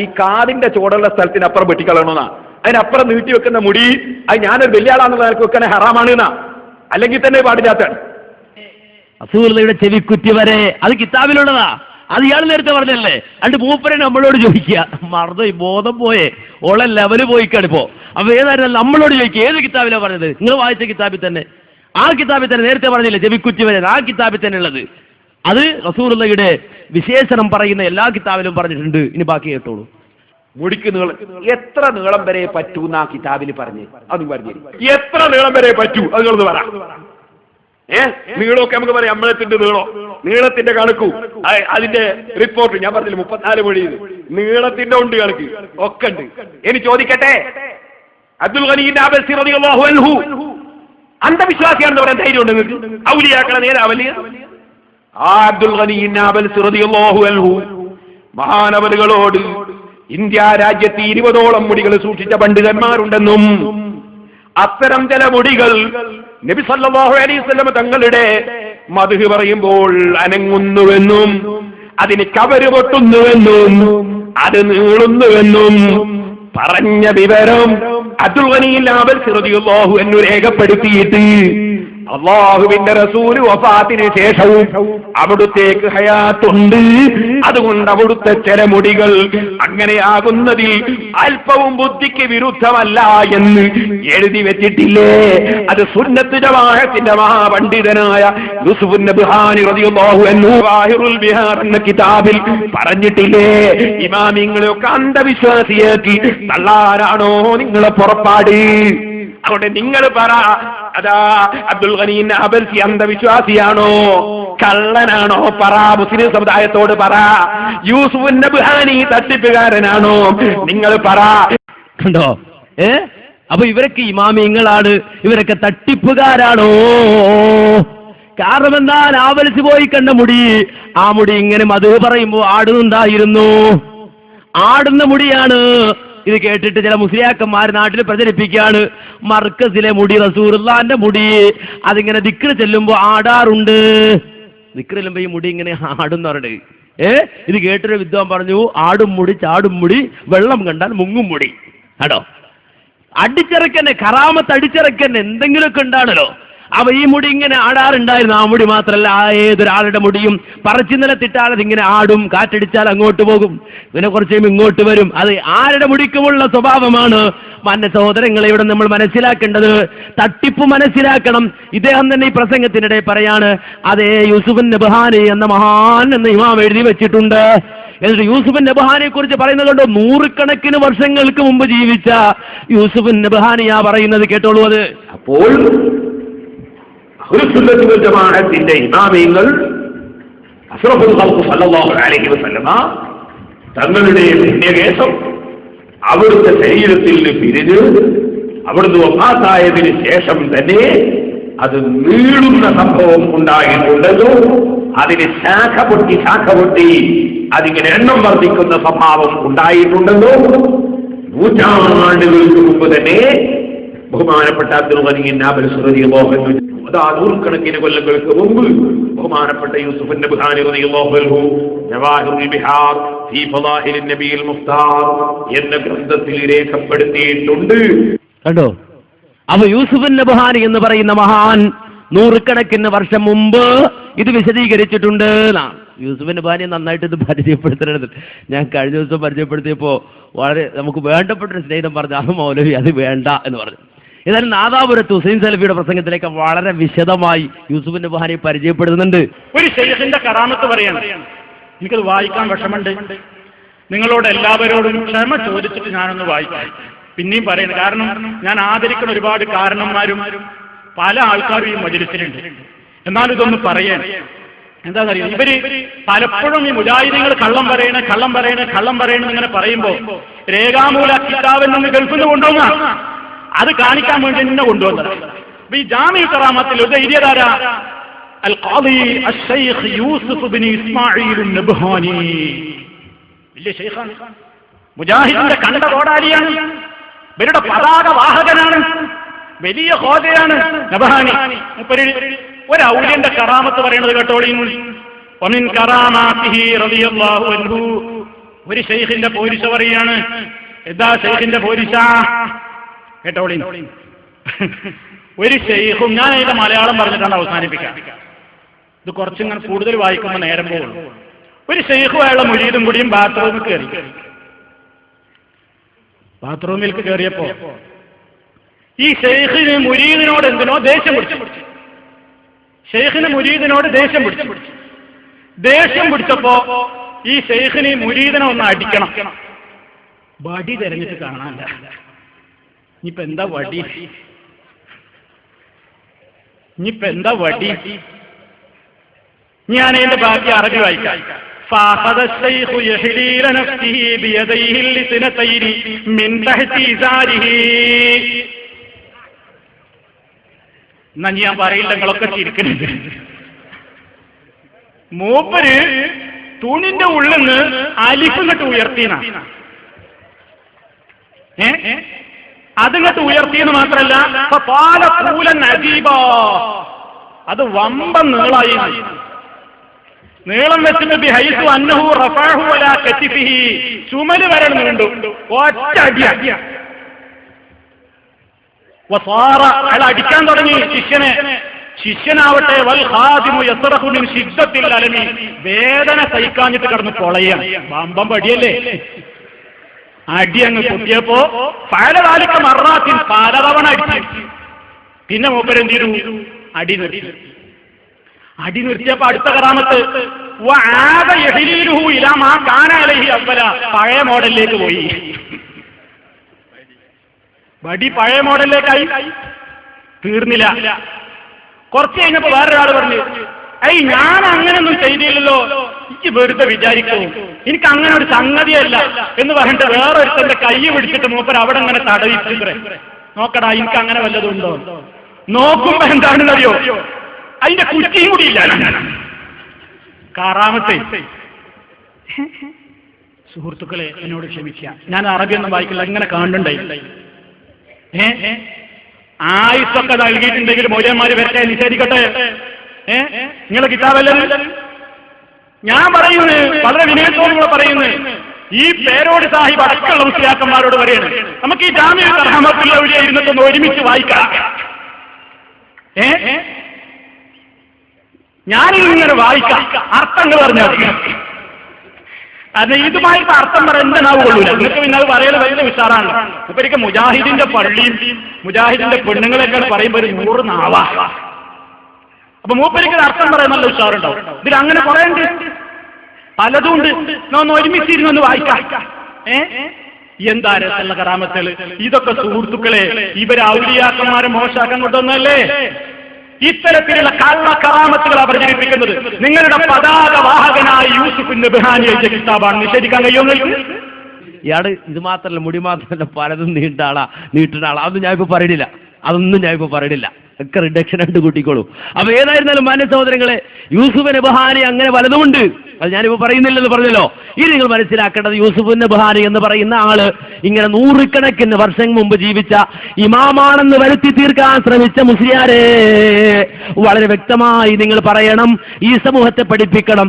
ഈ കാതിന്റെ ചോടുള്ള സ്ഥലത്തിനപ്പുറം വെട്ടിക്കളയണമെന്നാ. അതിനപ്പുറം നീട്ടി വെക്കുന്ന മുടി അത് ഞാനൊരു വലിയ ആളാണെന്നുള്ള നിലക്ക് വെക്കാൻ ഹറാമാണ് എന്നാ, അല്ലെങ്കിൽ തന്നെ പാടില്ലാത്താണ്. റസൂലുള്ളാഹിയുടെ ചെവിക്കുറ്റി വരെ അത് കിതാബിലുള്ളതാ. അത് ഇയാൾ നേരത്തെ പറഞ്ഞല്ലേ. അണ്ട് മൂപ്പരെ നമ്മളോട് ചോദിക്കുക, മറന്നു ബോധം പോയേ, ഓളെ ലെവല് പോയിക്കാണിപ്പോ. അപ്പൊ ഏതായാലും നമ്മളോട് ചോദിക്കുക ഏത് കിതാബിലാണ് പറഞ്ഞത്? നിങ്ങൾ വായിച്ച കിതാബിൽ തന്നെ, ആ കിതാബിൽ തന്നെ നേരത്തെ പറഞ്ഞില്ലേ ചെവിക്കുറ്റി വരെ, ആ കിതാബിൽ തന്നെ ഉള്ളത്. അത് റസൂലുള്ളാഹിയുടെ വിശേഷണം പറയുന്ന എല്ലാ കിതാബിലും പറഞ്ഞിട്ടുണ്ട്. ഇനി ബാക്കി കേട്ടോളൂ. മുടിക്ക് നീളം എത്ര നീളം വരെ പറ്റൂ എന്നാ കിതാബിൽ പറഞ്ഞേ? അത് പറഞ്ഞു എത്ര നീളം വരെ പറ്റൂ അതുങ്ങളൊന്ന് പറ. നീളമൊക്കെ നമുക്ക് പറയാം, അമ്പലത്തിന്റെ നീളോ, നീളത്തിന്റെ കണക്കു, അതിന്റെ റിപ്പോർട്ട് ഞാൻ പറഞ്ഞില്ല 34 മൊഴി നീളത്തിന്റെ ഉണ്ട്, കണക്ക് ഒക്കെ ഉണ്ട്. ഇനി ചോദിക്കട്ടെ, അബ്ദുൽ ഗനി അബസി റളിയല്ലാഹു അൻഹു അന്ധവിശ്വാസിയാണെന്ന് പറയാൻ ധൈര്യം ഉണ്ട് നിങ്ങൾക്ക്? ഔലിയാക്കളെ നേരാവലിയ ആ അബ്ദുൽ ഗനി അബസി റളിയല്ലാഹു അൻഹു മഹാനവലുകളോട് ഇന്ത്യ രാജ്യത്ത് 20ഓളം മുടികൾ സൂക്ഷിച്ച പണ്ഡിതന്മാരുണ്ടെന്നും അത്തരം ചില മുടികൾ നബി സല്ലല്ലാഹു അലൈഹി വസല്ലം തങ്ങളുടെ മദ്ഹ് പറയുമ്പോൾ അനങ്ങുന്നുവെന്നും അതിന് കവര് പൊട്ടുന്നുവെന്നും അത് നീളുന്നുവെന്നും പറഞ്ഞ വിവരം അബ്ദുൽ ഗനി അബസി റളിയല്ലാഹു അൻഹു രേഖപ്പെടുത്തിയിട്ട് അല്ലാഹുവിന്റെ റസൂല് വഫാത്തിന് ശേഷവും അവിടുത്തേക്ക് ഹയാത്തുണ്ട്, അതുകൊണ്ട് അവിടുത്തെ ചില മുടികൾ അങ്ങനെയാകുന്നതിൽ അല്പവും ബുദ്ധിക്ക് വിരുദ്ധമല്ല എന്ന് എഴുതി വെച്ചിട്ടില്ലേ? അത് സുന്നത്ത് ജമാഅത്തിന്റെ മഹാപണ്ഡിതനായ യൂസുഫ് നബ്ഹാനി റളിയല്ലാഹു അൻഹു ജവാഹിറുൽ ബിഹാർ എന്ന കിതാബിൽ പറഞ്ഞിട്ടില്ലേ? ഇമാമിങ്ങളെയൊക്കെ അന്ധവിശ്വാസിയാക്കി തള്ളാനാണോ നിങ്ങളെ പുറപ്പാട്? അതുകൊണ്ട് നിങ്ങൾ പറ, അതാ അബ്ദുൽ ഗനി അബസി അന്ധവിശ്വാസിയാണോ, കള്ളനാണോ? പറ. മുസ്ലിം സമുദായത്തോട് പറ. യൂസുഫ് നബ്ഹാനി തട്ടിപ്പുകാരനാണോ? നിങ്ങൾ പറ. കണ്ടോ? അപ്പൊ ഇവരൊക്കെ ഇമാമിങ്ങളാണ്, ഇവരൊക്കെ തട്ടിപ്പുകാരാണോ? കാരണം എന്താ? ആവലിച്ചു പോയി കണ്ട മുടി, ആ മുടി ഇങ്ങനെ മധു പറയുമ്പോ ആടുന്നുണ്ടായിരുന്നു, ആടുന്ന മുടിയാണ്. ഇത് കേട്ടിട്ട് ചില മുസ്ലിയാക്കന്മാർ നാട്ടിൽ പ്രചരിപ്പിക്കുകയാണ്, മർക്കസിലെ മുടി റസൂലുള്ളാഹിന്റെ മുടി അതിങ്ങനെ ദിക്ർ ചെല്ലുമ്പോ ആടാറുണ്ട്. ദിക്ർ ചെല്ലുമ്പോ ഈ മുടി ഇങ്ങനെ ആടുന്നവരുണ്ട്. ഇത് കേട്ടൊരു വിദ്വാൻ പറഞ്ഞു, ആടും മുടി ചാടും മുടി വെള്ളം കണ്ടാൽ മുങ്ങും മുടി. ആടോ, അടിച്ചിറക്കന്നെ, കറാമത്ത് അടിച്ചിറക്കന്നെ എന്തെങ്കിലുമൊക്കെ ഉണ്ടാണല്ലോ. അപ്പൊ ഈ മുടി ഇങ്ങനെ ആടാറുണ്ടായിരുന്നു. ആ മുടി മാത്രമല്ല, ഏതൊരാളുടെ മുടിയും പറിച്ചു നിലത്തിട്ടാൽ അതിങ്ങനെ ആടും, കാറ്റടിച്ചാൽ അങ്ങോട്ട് പോകും, പിന്നെ കുറച്ചും ഇങ്ങോട്ട് വരും. അത് ആരുടെ മുടിക്കുമുള്ള സ്വഭാവമാണ്. മാന്യ സഹോദരങ്ങളെ, ഇവിടെ നമ്മൾ മനസ്സിലാക്കേണ്ടത് തട്ടിപ്പ് മനസ്സിലാക്കണം. ഇദ്ദേഹം തന്നെ ഈ പ്രസംഗത്തിനിടെ പറയാണ്, അതേ യൂസുഫ് നബ്ഹാനി എന്ന മഹാൻ എന്ന ഇമാം എഴുതി വെച്ചിട്ടുണ്ട്. എന്നിട്ട് യൂസുഫ് നബ്ഹാനിയെ കുറിച്ച് പറയുന്നത് കൊണ്ട് 100 കണക്കിന് വർഷങ്ങൾക്ക് മുമ്പ് ജീവിച്ച യൂസുഫ് നബ്ഹാനിയാ പറയുന്നത്. കേട്ടോളൂ. അത് അപ്പോൾ ഒരു സുന്നത്ത് വൽ ജമാഅത്തിന്റെ ഇമാമിങ്ങൾ അഷ്റഫുൽ ഖൽഖ് സല്ലല്ലാഹു അലൈഹി വസല്ലമ തങ്ങളുടെ പുണ്യകേശം അവിടുത്തെ ശരീരത്തിൽ പിരിഞ്ഞ് അവിടുന്ന് വഫാത്തായതിനു ശേഷം തന്നെ അത് നീളുന്ന സംഭവം ഉണ്ടായിട്ടുണ്ടല്ലോ, അതിന് ശാഖ പൊട്ടി അതിങ്ങനെ എണ്ണം വർദ്ധിക്കുന്ന സ്വഭാവം ഉണ്ടായിട്ടുണ്ടല്ലോ. നൂറ്റാണ്ടുകൾക്ക് മുമ്പ് തന്നെ ബഹുമാനപ്പെട്ട അബ്ദുൽ ഗനി നാബൽസി റളിയല്ലാഹു അൻഹു, അതാ നൂറുകണക്കിന് കൊല്ലങ്ങൾക്ക് മുമ്പ് ബഹുമാനപ്പെട്ട യൂസുഫ് നബ്ഹാനി റളിയല്ലാഹു അൻഹു ജവാഹിറുൽ ബിഹാർ ഫീ ഫളാഇലിൻ നബിയിൽ മുഖ്താർ എന്ന ഗ്രന്ഥത്തിൽ രേഖപ്പെടുത്തിയിട്ടുണ്ട്. കണ്ടോ? അപ്പൊ യൂസുഫ് നബ്ഹാനി എന്ന് പറയുന്ന മഹാൻ നൂറുകണക്കിന് വർഷം മുമ്പ് ഇത് വിശദീകരിച്ചിട്ടുണ്ട്. യൂസുഫ് നബ്ഹാനി നന്നായിട്ട് ഇത് പരിചയപ്പെടുത്തരുത്. ഞാൻ കഴിഞ്ഞ ദിവസം പരിചയപ്പെടുത്തിയപ്പോൾ വളരെ നമുക്ക് വേണ്ടപ്പെട്ടൊരു സ്നേഹിതം പറഞ്ഞു, അത് മൗലവി അത് വേണ്ട എന്ന് പറഞ്ഞു. ഏതായാലും നാദാപുരത്ത് ഹുസൈൻ സലഫിയുടെ പ്രസംഗത്തിലേക്ക് വളരെ വിശദമായി യൂസുഫ് നബ്ഹാനി പരിചയപ്പെടുന്നുണ്ട്. ഒരു ശൈഖിന്റെ കറാമത്ത് പറയാണ്, എനിക്കത് വായിക്കാൻ വിഷമുണ്ട്, നിങ്ങളോട് എല്ലാവരോടും ക്ഷമ ചോദിച്ചിട്ട് ഞാനൊന്ന് വായിക്കാം. പിന്നെയും പറയണം, കാരണം ഞാൻ ആദരിക്കുന്ന ഒരുപാട് കാരണന്മാരും പല ആൾക്കാരും ഈ മജ്‌ലിസിലുണ്ട്. എന്നാലും ഇതൊന്ന് പറയാൻ എന്താണെന്നറിയാം, ഇവര് പലപ്പോഴും ഈ മുജാഹിദീങ്ങൾ കള്ളം പറയണ ഇങ്ങനെ പറയുമ്പോ രേഖാമൂല കിതാബിൽ നിന്ന് ഗൾഫിൽ നിന്ന് കൊണ്ടുവന്ന അത് കാണിക്കാൻ വേണ്ടി എന്നെ കൊണ്ടുവന്നത്. അപ്പൊ ഈ ജാമിഉ കറാമത്തിൽ ഇത് എഴുതിയതാരാ? അൽ ഖാദി അശ്ശൈഖ് യൂസുഫ് ഇബ്നു ഇസ്മാഈൽ നബ്ഹാനി. വലിയ ശൈഖാണ്, മുജാഹിദിന്റെ കണ്ട കോടാലിയാണ്, ഇവരുടെ പതാക വാഹകനാണ്, വലിയ ഖാദിയാണ് നബ്ഹാനി. ഒരു ഔലിയന്റെ കറാമത്ത് പറയുന്നത് കേട്ടോളീ. വമിൻ കറാമാതിഹി റളിയല്ലാഹു അൻഹു, ഒരു ശൈഖിന്റെ പോരിശ പറയാണ്. എന്താ ശൈഖിന്റെ പോരിശ? കേട്ടോളീ. ഒരു ശൈഖും, ഞാൻ ഇതിന്റെ മലയാളം പറഞ്ഞിട്ടാണ് അവസാനിപ്പിക്കാം, ഇത് കുറച്ചിങ്ങനെ കൂടുതൽ വായിക്കുമ്പോൾ നേരം പോകും. ഒരു ശൈഖും അയാളുടെ മുരീദും കൂടിയും ബാത്റൂമിലേക്ക് കയറിയപ്പോ ഈ ശൈഖിന് മുരീദിനോട് എന്തിനോ ദേഷ്യം പിടിച്ചു. ഷെയ്ഖിന് മുരീദിനോട് ദേഷ്യം പിടിച്ചപ്പോ ഈ ഷെയ്ഖിന് മുരീദിനെ ഒന്ന് അടിക്കണം. വടി തെരഞ്ഞിട്ട് കാണാനില്ല. ഇനിയിപ്പോ എന്താ വടി? ഞാൻ അതിന്റെ ബാക്കി അറബി വായിക്കാം. فأخذ الشيخ يحليل نفسه بيديه الاثنتين من تحت إزاره. എന്നാ ഞാൻ പറയില്ല, നിങ്ങളൊക്കെ ചിരിക്കുന്നുണ്ട്. മൂപ്പര് തൂണിന്റെ ഉള്ളിൽ നിന്ന് അലിഫിങ്ങട്ട് ഉയർത്തിന, അതിങ്ങട്ട് ഉയർത്തിയെന്ന് മാത്രല്ല പാല പൂലൻ അജീബ, അത് വമ്പൻ നീളായി. നീളം വെച്ചിട്ട് ബിഹൈസു അന്നഹു റഫഅഹു അലാ കതിഫിഹി, ചുമല് വരെ നീണ്ടു. ഒറ്റ അടിയ വസാറ, അയാൾ അടിക്കാൻ തുടങ്ങി ശിഷ്യനാവട്ടെ വൽ ഖാദിമു യസ്റഹു മിൻ ശിദ്ദത്തിൽ അലമി, വേദന സഹിക്കാഞ്ഞിട്ട് കിടന്ന് പൊളയാണ്. വമ്പൻ പടിയല്ലേ? അടി അങ്ങ് പൊട്ടിയപ്പോ പലതാലിക്ക മറാത്തിൽ പലതവണ അടിച്ചു. പിന്നെ മൂപ്പരെന്ത് ചെയ്തു? അടി നിർത്തിയപ്പോ അടുത്ത കറാമത്ത് പഴയ മോഡലിലേക്ക് പോയി. വടി പഴയ മോഡലിലേക്കായി. തീർന്നില്ല. കുറച്ച് കഴിഞ്ഞപ്പോ വേറൊരാൾ പറഞ്ഞു, ഞാൻ അങ്ങനെയൊന്നും ചെയ്തില്ലല്ലോ, എനിക്ക് വെറുതെ വിചാരിക്കൂ, എനിക്ക് അങ്ങനെ ഒരു സംഗതിയല്ല എന്ന് പറഞ്ഞിട്ട് വേറൊരുത്തന്റെ കൈ പിടിച്ചിട്ട് മൂപ്പർ അവിടെ അങ്ങനെ തടവിച്ചിത്രേ. നോക്കടാ, എനിക്ക് അങ്ങനെ വല്ലതും ഉണ്ടോ? നോക്കുമ്പോ എന്താണെന്നറിയോ, അതിന്റെ കുറ്റിയും കൂടിയില്ല. കാറാമത്തെ സുഹൃത്തുക്കളെ, എന്നോട് ക്ഷമിക്കുക, ഞാൻ അറബിയൊന്നും വായിക്കില്ല, ഇങ്ങനെ കാണുന്നുണ്ടായി. ആയുസൊക്കെ നൽകിയിട്ടുണ്ടെങ്കിൽ മൗലന്മാര് വരട്ടെ, നിഷേധിക്കട്ടെ. നിങ്ങളെ കിതാബല്ലേ? ഞാൻ പറയുന്നത് വളരെ വിനയത്തോടുകൂടെ പറയുന്നത്, ഈ പേരോട് സാഹിബ് അടക്കമുള്ള മുസ്ലിയാക്കന്മാരോട് പറയാണ്, നമുക്ക് ഈ ജാമിഉ റഹ്മത്തുൽ ഔലിയ ഇരുന്നിട്ടൊന്ന് ഒരുമിച്ച് വായിക്കാം. ഞാനിങ്ങനെ വായിക്കാം, അർത്ഥങ്ങൾ പറഞ്ഞാൽ അത് ഇതുമായിട്ട് അർത്ഥം പറയുന്നതാവുള്ളൂ. നിങ്ങൾക്ക് പിന്നെ അത് പറയല് വലിയ വിഷാറാണ്. ഇപ്പൊ എനിക്ക് മുജാഹിദിന്റെ പള്ളിയും മുജാഹിദിന്റെ പെണ്ണുങ്ങളെക്കാൾ പറയുമ്പോൾ ഒരു 100 നാവാ. അപ്പൊ മൂപ്പരിക്ക് അർത്ഥം പറയാൻ നല്ല ഉഷാറുണ്ടാവും. ഇതിൽ അങ്ങനെ പറയണ്ട്, പലതും ഉണ്ട്. ഒന്ന് ഒരുമിച്ചിരുന്നൊന്ന് വായിക്കാം. എന്താ രസമുള്ള കറാമത്തുകൾ ഇതൊക്കെ സുഹൃത്തുക്കളെ. ഇവർ ഔലിയാക്കന്മാരെ മോശാക്കാൻ കൊണ്ടുവന്നല്ലേ? ഇത്തരത്തിലുള്ള കള്ള കറാമത്തുകൾ പ്രചരിപ്പിക്കുന്നത് നിങ്ങളുടെ പതാക വാഹകനായ യൂസുഫ് നബ്ഹാനി എഴുതിയ കിതാബാണ്. നിഷേധിക്കാൻ കഴിയുമോ? ഇയാള് ഇത് മാത്രമല്ല, മുടി മാത്രമല്ല, പലതും നീട്ടുന്ന ആളാ. അതൊന്നും ഞാനിപ്പോ പറയണില്ല. ഒക്കെ റിഡക്ഷൻ ആയിട്ട് കൂട്ടിക്കോളൂ. അപ്പൊ ഏതായിരുന്നാലും മാന്യ സഹോദരങ്ങളെ, യൂസുഫ് നബഹാനി അങ്ങനെ പലതുമുണ്ട്. അത് ഞാനിപ്പോൾ പറയുന്നില്ലെന്ന് പറഞ്ഞല്ലോ. ഇനി നിങ്ങൾ മനസ്സിലാക്കേണ്ടത്, യൂസുഫ് നബഹാനി എന്ന് പറയുന്ന ആള് ഇങ്ങനെ നൂറുകണക്കിന് വർഷം മുമ്പ് ജീവിച്ച ഇമാമാണെന്ന് വരുത്തി തീർക്കാൻ ശ്രമിച്ച മുസ്ലിയാരെ വളരെ വ്യക്തമായി നിങ്ങൾ പറയണം, ഈ സമൂഹത്തെ പഠിപ്പിക്കണം.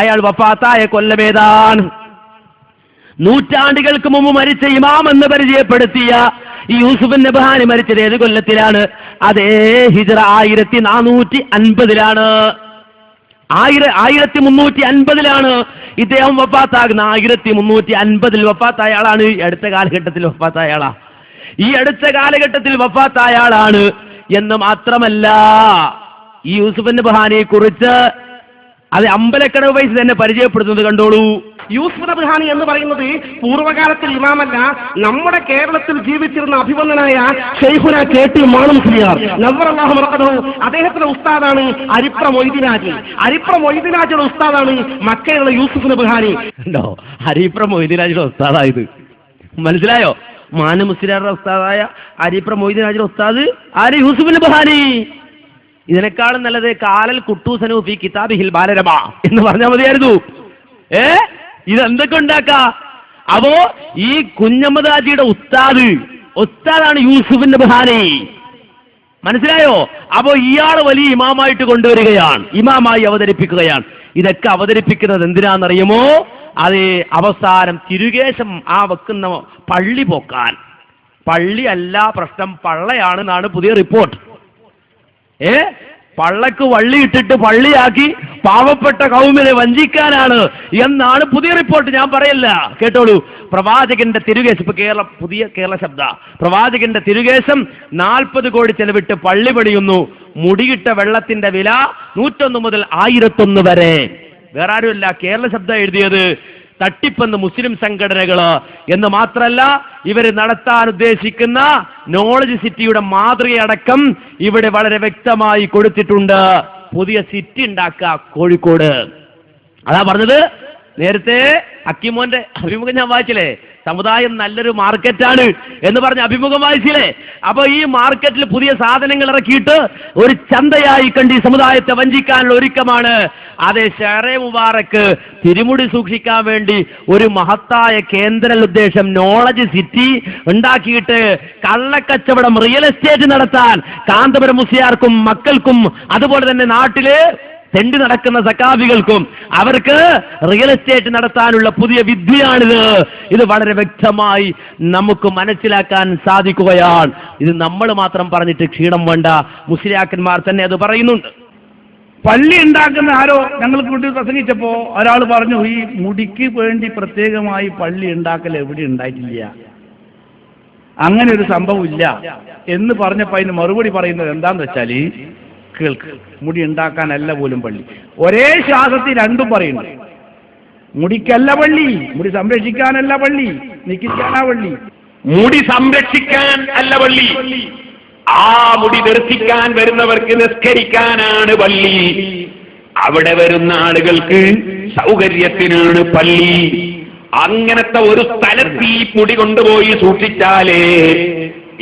അയാൾ വഫാത്തായ കൊല്ലമേതാണ്? നൂറ്റാണ്ടുകൾക്ക് മുമ്പ് മരിച്ച ഇമാം എന്ന് പരിചയപ്പെടുത്തിയ ഈ യൂസുഫ് നബഹാനി മരിച്ചത് ഏത് കൊല്ലത്തിലാണ്? അതേ ഹിജ്റ 1450 1350 ഇദ്ദേഹം വഫാത്താകുന്ന. 1350 വഫാത്തായ ആളാണ്. ഈ അടുത്ത കാലഘട്ടത്തിൽ വഫാത്തായ ആളാ. ഈ അടുത്ത കാലഘട്ടത്തിൽ വഫാത്തായ ആളാണ് എന്ന് മാത്രമല്ല, ഈ യൂസുഫ് നബഹാനിയെ കുറിച്ച് അത് അമ്പലക്കടവ് വയസ്സ് തന്നെ പരിചയപ്പെടുത്തുന്നത് കണ്ടോളൂ. യൂസുഫ് നബഹാനി എന്ന് പറയുന്നത് പൂർവ്വകാലത്തിൽ ഇമാമല്ല, നമ്മുടെ കേരളത്തിൽ ജീവിച്ചിരുന്ന അഭിവന്ദനായ ശൈഖുന KT മാണു മുസ്ലിയാർ നവ്വറല്ലാഹു മർഖദഹു, അദ്ദേഹത്തിന്റെ ഉസ്താദാണ് അരിപ്ര മൊയ്തീനാജി. അരിപ്ര മൊയ്തീനാജിയുടെ ഉസ്താദാണ് മക്കയിലുള്ള യൂസുഫ് നബഹാനി. ഉണ്ടോ? അരിപ്ര മൊയ്തീനാജിയുടെ ഉസ്താദായത് മനസ്സിലായോ? മാനു മുസ്ലിയാരുടെ ഉസ്താദായ അരിപ്ര മൊയ്തീനാജിയുടെ ഉസ്താദ് ആര്? യൂസുഫ് നബഹാനി. ഇതിനേക്കാളും നല്ലത് കാലൽ കുട്ടൂസനു ഫി കിതാബിഹിൽ ബാലരമ എന്ന് പറഞ്ഞാൽ മതിയായിരുന്നു. ഇതെന്തൊക്കെ ഉണ്ടാക്ക? അപ്പോ ഈ കുഞ്ഞമ്മദ് ഹാജിയുടെ ഉസ്താദാണ് യൂസുഫ് നബഹാനി. മനസ്സിലായോ? അപ്പോ ഇയാള് വലിയ ഇമാമായിട്ട് കൊണ്ടുവരികയാണ്, ഇമാമായി അവതരിപ്പിക്കുകയാണ്. ഇതൊക്കെ അവതരിപ്പിക്കുന്നത് എന്തിനാണെന്നറിയുമോ? അത് അവസാനം തിരുകേശം വെക്കുന്ന പള്ളി പോക്കാൻ. പള്ളി അല്ല പ്രശ്നം, പള്ളയാണെന്നാണ് പുതിയ റിപ്പോർട്ട്. പള്ളക്ക് വള്ളി ഇട്ടിട്ട് പള്ളിയാക്കി പാവപ്പെട്ട കൗമിനെ വഞ്ചിക്കാനാണ് എന്നാണ് പുതിയ റിപ്പോർട്ട്. ഞാൻ പറയല്ല, കേട്ടോളൂ. പ്രവാചകന്റെ തിരുകേശം, ഇപ്പൊ പുതിയ കേരള ശബ്ദ, പ്രവാചകന്റെ തിരുകേശം 40 കോടി ചെലവിട്ട് പള്ളി പണിയുന്നു. മുടിയിട്ട വെള്ളത്തിന്റെ വില 101 മുതൽ 1001 വരെ. വേറെ ആരുമല്ല, കേരള ശബ്ദ എഴുതിയത്. തട്ടിപ്പെന്ന് മുസ്ലിം സംഘടനകള് എന്ന് മാത്രമല്ല, ഇവർ നടത്താൻ ഉദ്ദേശിക്കുന്ന നോളജ് സിറ്റിയുടെ മാതൃകയടക്കം ഇവിടെ വളരെ വ്യക്തമായി കൊടുത്തിട്ടുണ്ട്. പുതിയ സിറ്റി ഉണ്ടാക്കുക കോഴിക്കോട്. അതാ പറഞ്ഞത്. നേരത്തെ അക്കിമോന്റെ അഭിമുഖം ഞാൻ വായിച്ചില്ലേ? സമുദായം നല്ലൊരു മാർക്കറ്റാണ് എന്ന് പറഞ്ഞ് അഭിമുഖം വായിച്ചില്ലേ? അപ്പൊ ഈ മാർക്കറ്റിൽ പുതിയ സാധനങ്ങൾ ഇറക്കിയിട്ട് ഒരു ചന്തയായി കണ്ട് ഈ സമുദായത്തെ വഞ്ചിക്കാനുള്ള ഒരുക്കമാണ്. അതെ, ഷെറേ മുബാറക്ക് തിരുമുടി സൂക്ഷിക്കാൻ വേണ്ടി ഒരു മഹത്തായ കേന്ദ്ര ഉദ്ദേശം നോളജ് സിറ്റി ഉണ്ടാക്കിയിട്ട് കള്ളക്കച്ചവടം, റിയൽ എസ്റ്റേറ്റ് നടത്താൻ കാന്തപുരം മുസ്ലിയാർക്കും മക്കൾക്കും അതുപോലെ തന്നെ നാട്ടില് തെണ്ടി നടക്കുന്ന സക്കാബികൾക്കും അവർക്ക് റിയൽ എസ്റ്റേറ്റ് നടത്താനുള്ള പുതിയ വിദ്യയാണിത്. ഇത് വളരെ വ്യക്തമായി നമുക്ക് മനസ്സിലാക്കാൻ സാധിക്കുകയാണ്. ഇത് നമ്മൾ മാത്രം പറഞ്ഞിട്ട് ക്ഷീണം വേണ്ട, മുസ്ലിയാക്കന്മാർ തന്നെ അത് പറയുന്നുണ്ട്. പള്ളി ഉണ്ടാക്കുന്ന ആരോ ഞങ്ങൾക്ക് വേണ്ടി പ്രസംഗിച്ചപ്പോ ഒരാൾ പറഞ്ഞു, ഈ മുടിക്ക് വേണ്ടി പ്രത്യേകമായി പള്ളി ഉണ്ടാക്കൽ എവിടെ ഉണ്ടായിട്ടില്ല, അങ്ങനെ ഒരു സംഭവം ഇല്ല എന്ന് പറഞ്ഞപ്പോ അതിന് മറുപടി പറയുന്നത് എന്താന്ന് വെച്ചാൽ, കേൾക്ക്, മുടി ഉണ്ടാക്കാനല്ല പോലും പള്ളി. ഒരേ ശ്വാസത്തിൽ രണ്ടും പറയുന്നു. മുടിക്കല്ല പള്ളി, മുടി സംരക്ഷിക്കാനല്ല പള്ളി, നിക്കിച്ചാനാ പള്ളി. മുടി സംരക്ഷിക്കാൻ അല്ല പള്ളി, ആ മുടി ദർശിക്കാൻ വരുന്നവർക്ക് നിസ്കരിക്കാനാണ് പള്ളി. അവിടെ വരുന്ന ആളുകൾക്ക് സൗകര്യത്തിനാണ് പള്ളി. അങ്ങനത്തെ ഒരു സ്ഥലത്ത് ഈ മുടി കൊണ്ടുപോയി സൂക്ഷിച്ചാലേ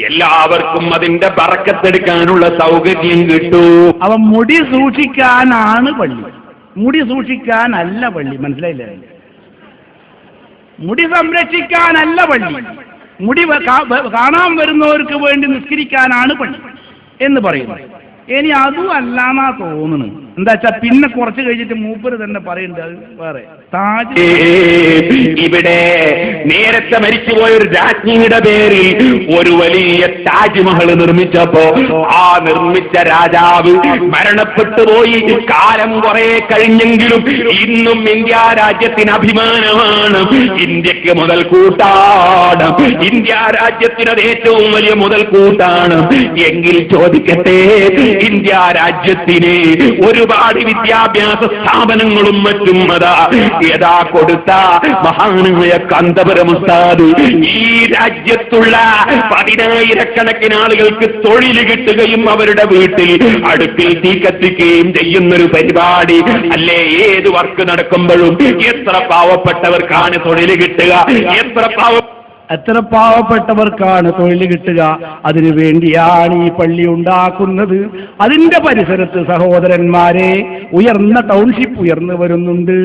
എല്ലാവർക്കും അതിന്റെ ബറക്കത്തെടുക്കാനുള്ള സൗകര്യം കിട്ടൂ. അവ മുടി സൂക്ഷിക്കാനാണ് പള്ളി, മുടി സൂക്ഷിക്കാനല്ല പള്ളി. മനസ്സിലായില്ലേ? മുടി സംരക്ഷിക്കാനല്ല പള്ളി, മുടി കാണാൻ വരുന്നവർക്ക് വേണ്ടി നിസ്കരിക്കാനാണ് പള്ളി എന്ന് പറയുന്നു. ഇനി അതും അല്ലാന്നാ തോന്നുന്നു. എന്താ വെച്ചാ പിന്നെ കുറച്ച് കഴിഞ്ഞിട്ട് മൂപ്പര് തന്നെ പറയുന്നത് വേറെ. ഇവിടെ നേരത്തെ മരിച്ചുപോയ ഒരു രാജ്ഞിയുടെ പേരിൽ ഒരു വലിയ താജ്മഹൽ നിർമ്മിച്ചപ്പോ ആ നിർമ്മിച്ച രാജാവ് മരണപ്പെട്ടു പോയി. കാലം കുറെ കഴിഞ്ഞെങ്കിലും ഇന്നും ഇന്ത്യ രാജ്യത്തിന് അഭിമാനമാണ്. ഇന്ത്യക്ക് മുതൽക്കൂട്ടാണ്, ഇന്ത്യ രാജ്യത്തിനത് ഏറ്റവും വലിയ മുതൽക്കൂട്ടാണ്. എങ്കിൽ ചോദിക്കട്ടെ, ഇന്ത്യ രാജ്യത്തിന് ഒരുപാട് വിദ്യാഭ്യാസ സ്ഥാപനങ്ങളും മറ്റും യഥാ കൊടുത്ത മഹാനായ കാന്തപുരം ഉസ്താദ് ഈ രാജ്യത്തുള്ള 10,000-കണക്കിന് ആളുകൾക്ക് തൊഴിൽ കിട്ടുകയും അവരുടെ വീട്ടിൽ അടുപ്പിൽ തീ കത്തിക്കുകയും ചെയ്യുന്നൊരു പരിപാടി അല്ലേ? ഏത് വർക്ക് നടക്കുമ്പോഴും എത്ര പാവപ്പെട്ടവർക്കാണ് തൊഴിൽ കിട്ടുക, എത്ര എത്ര പാവപ്പെട്ടവർക്കാണ് തൊഴിൽ കിട്ടുക? അതിനു വേണ്ടിയാണ് ഈ പള്ളി ഉണ്ടാക്കുന്നത്. അതിന്റെ പരിസരത്ത് സഹോദരന്മാരെ ഉയർന്ന ടൗൺഷിപ്പ് ഉയർന്നു വരുന്നുണ്ട്.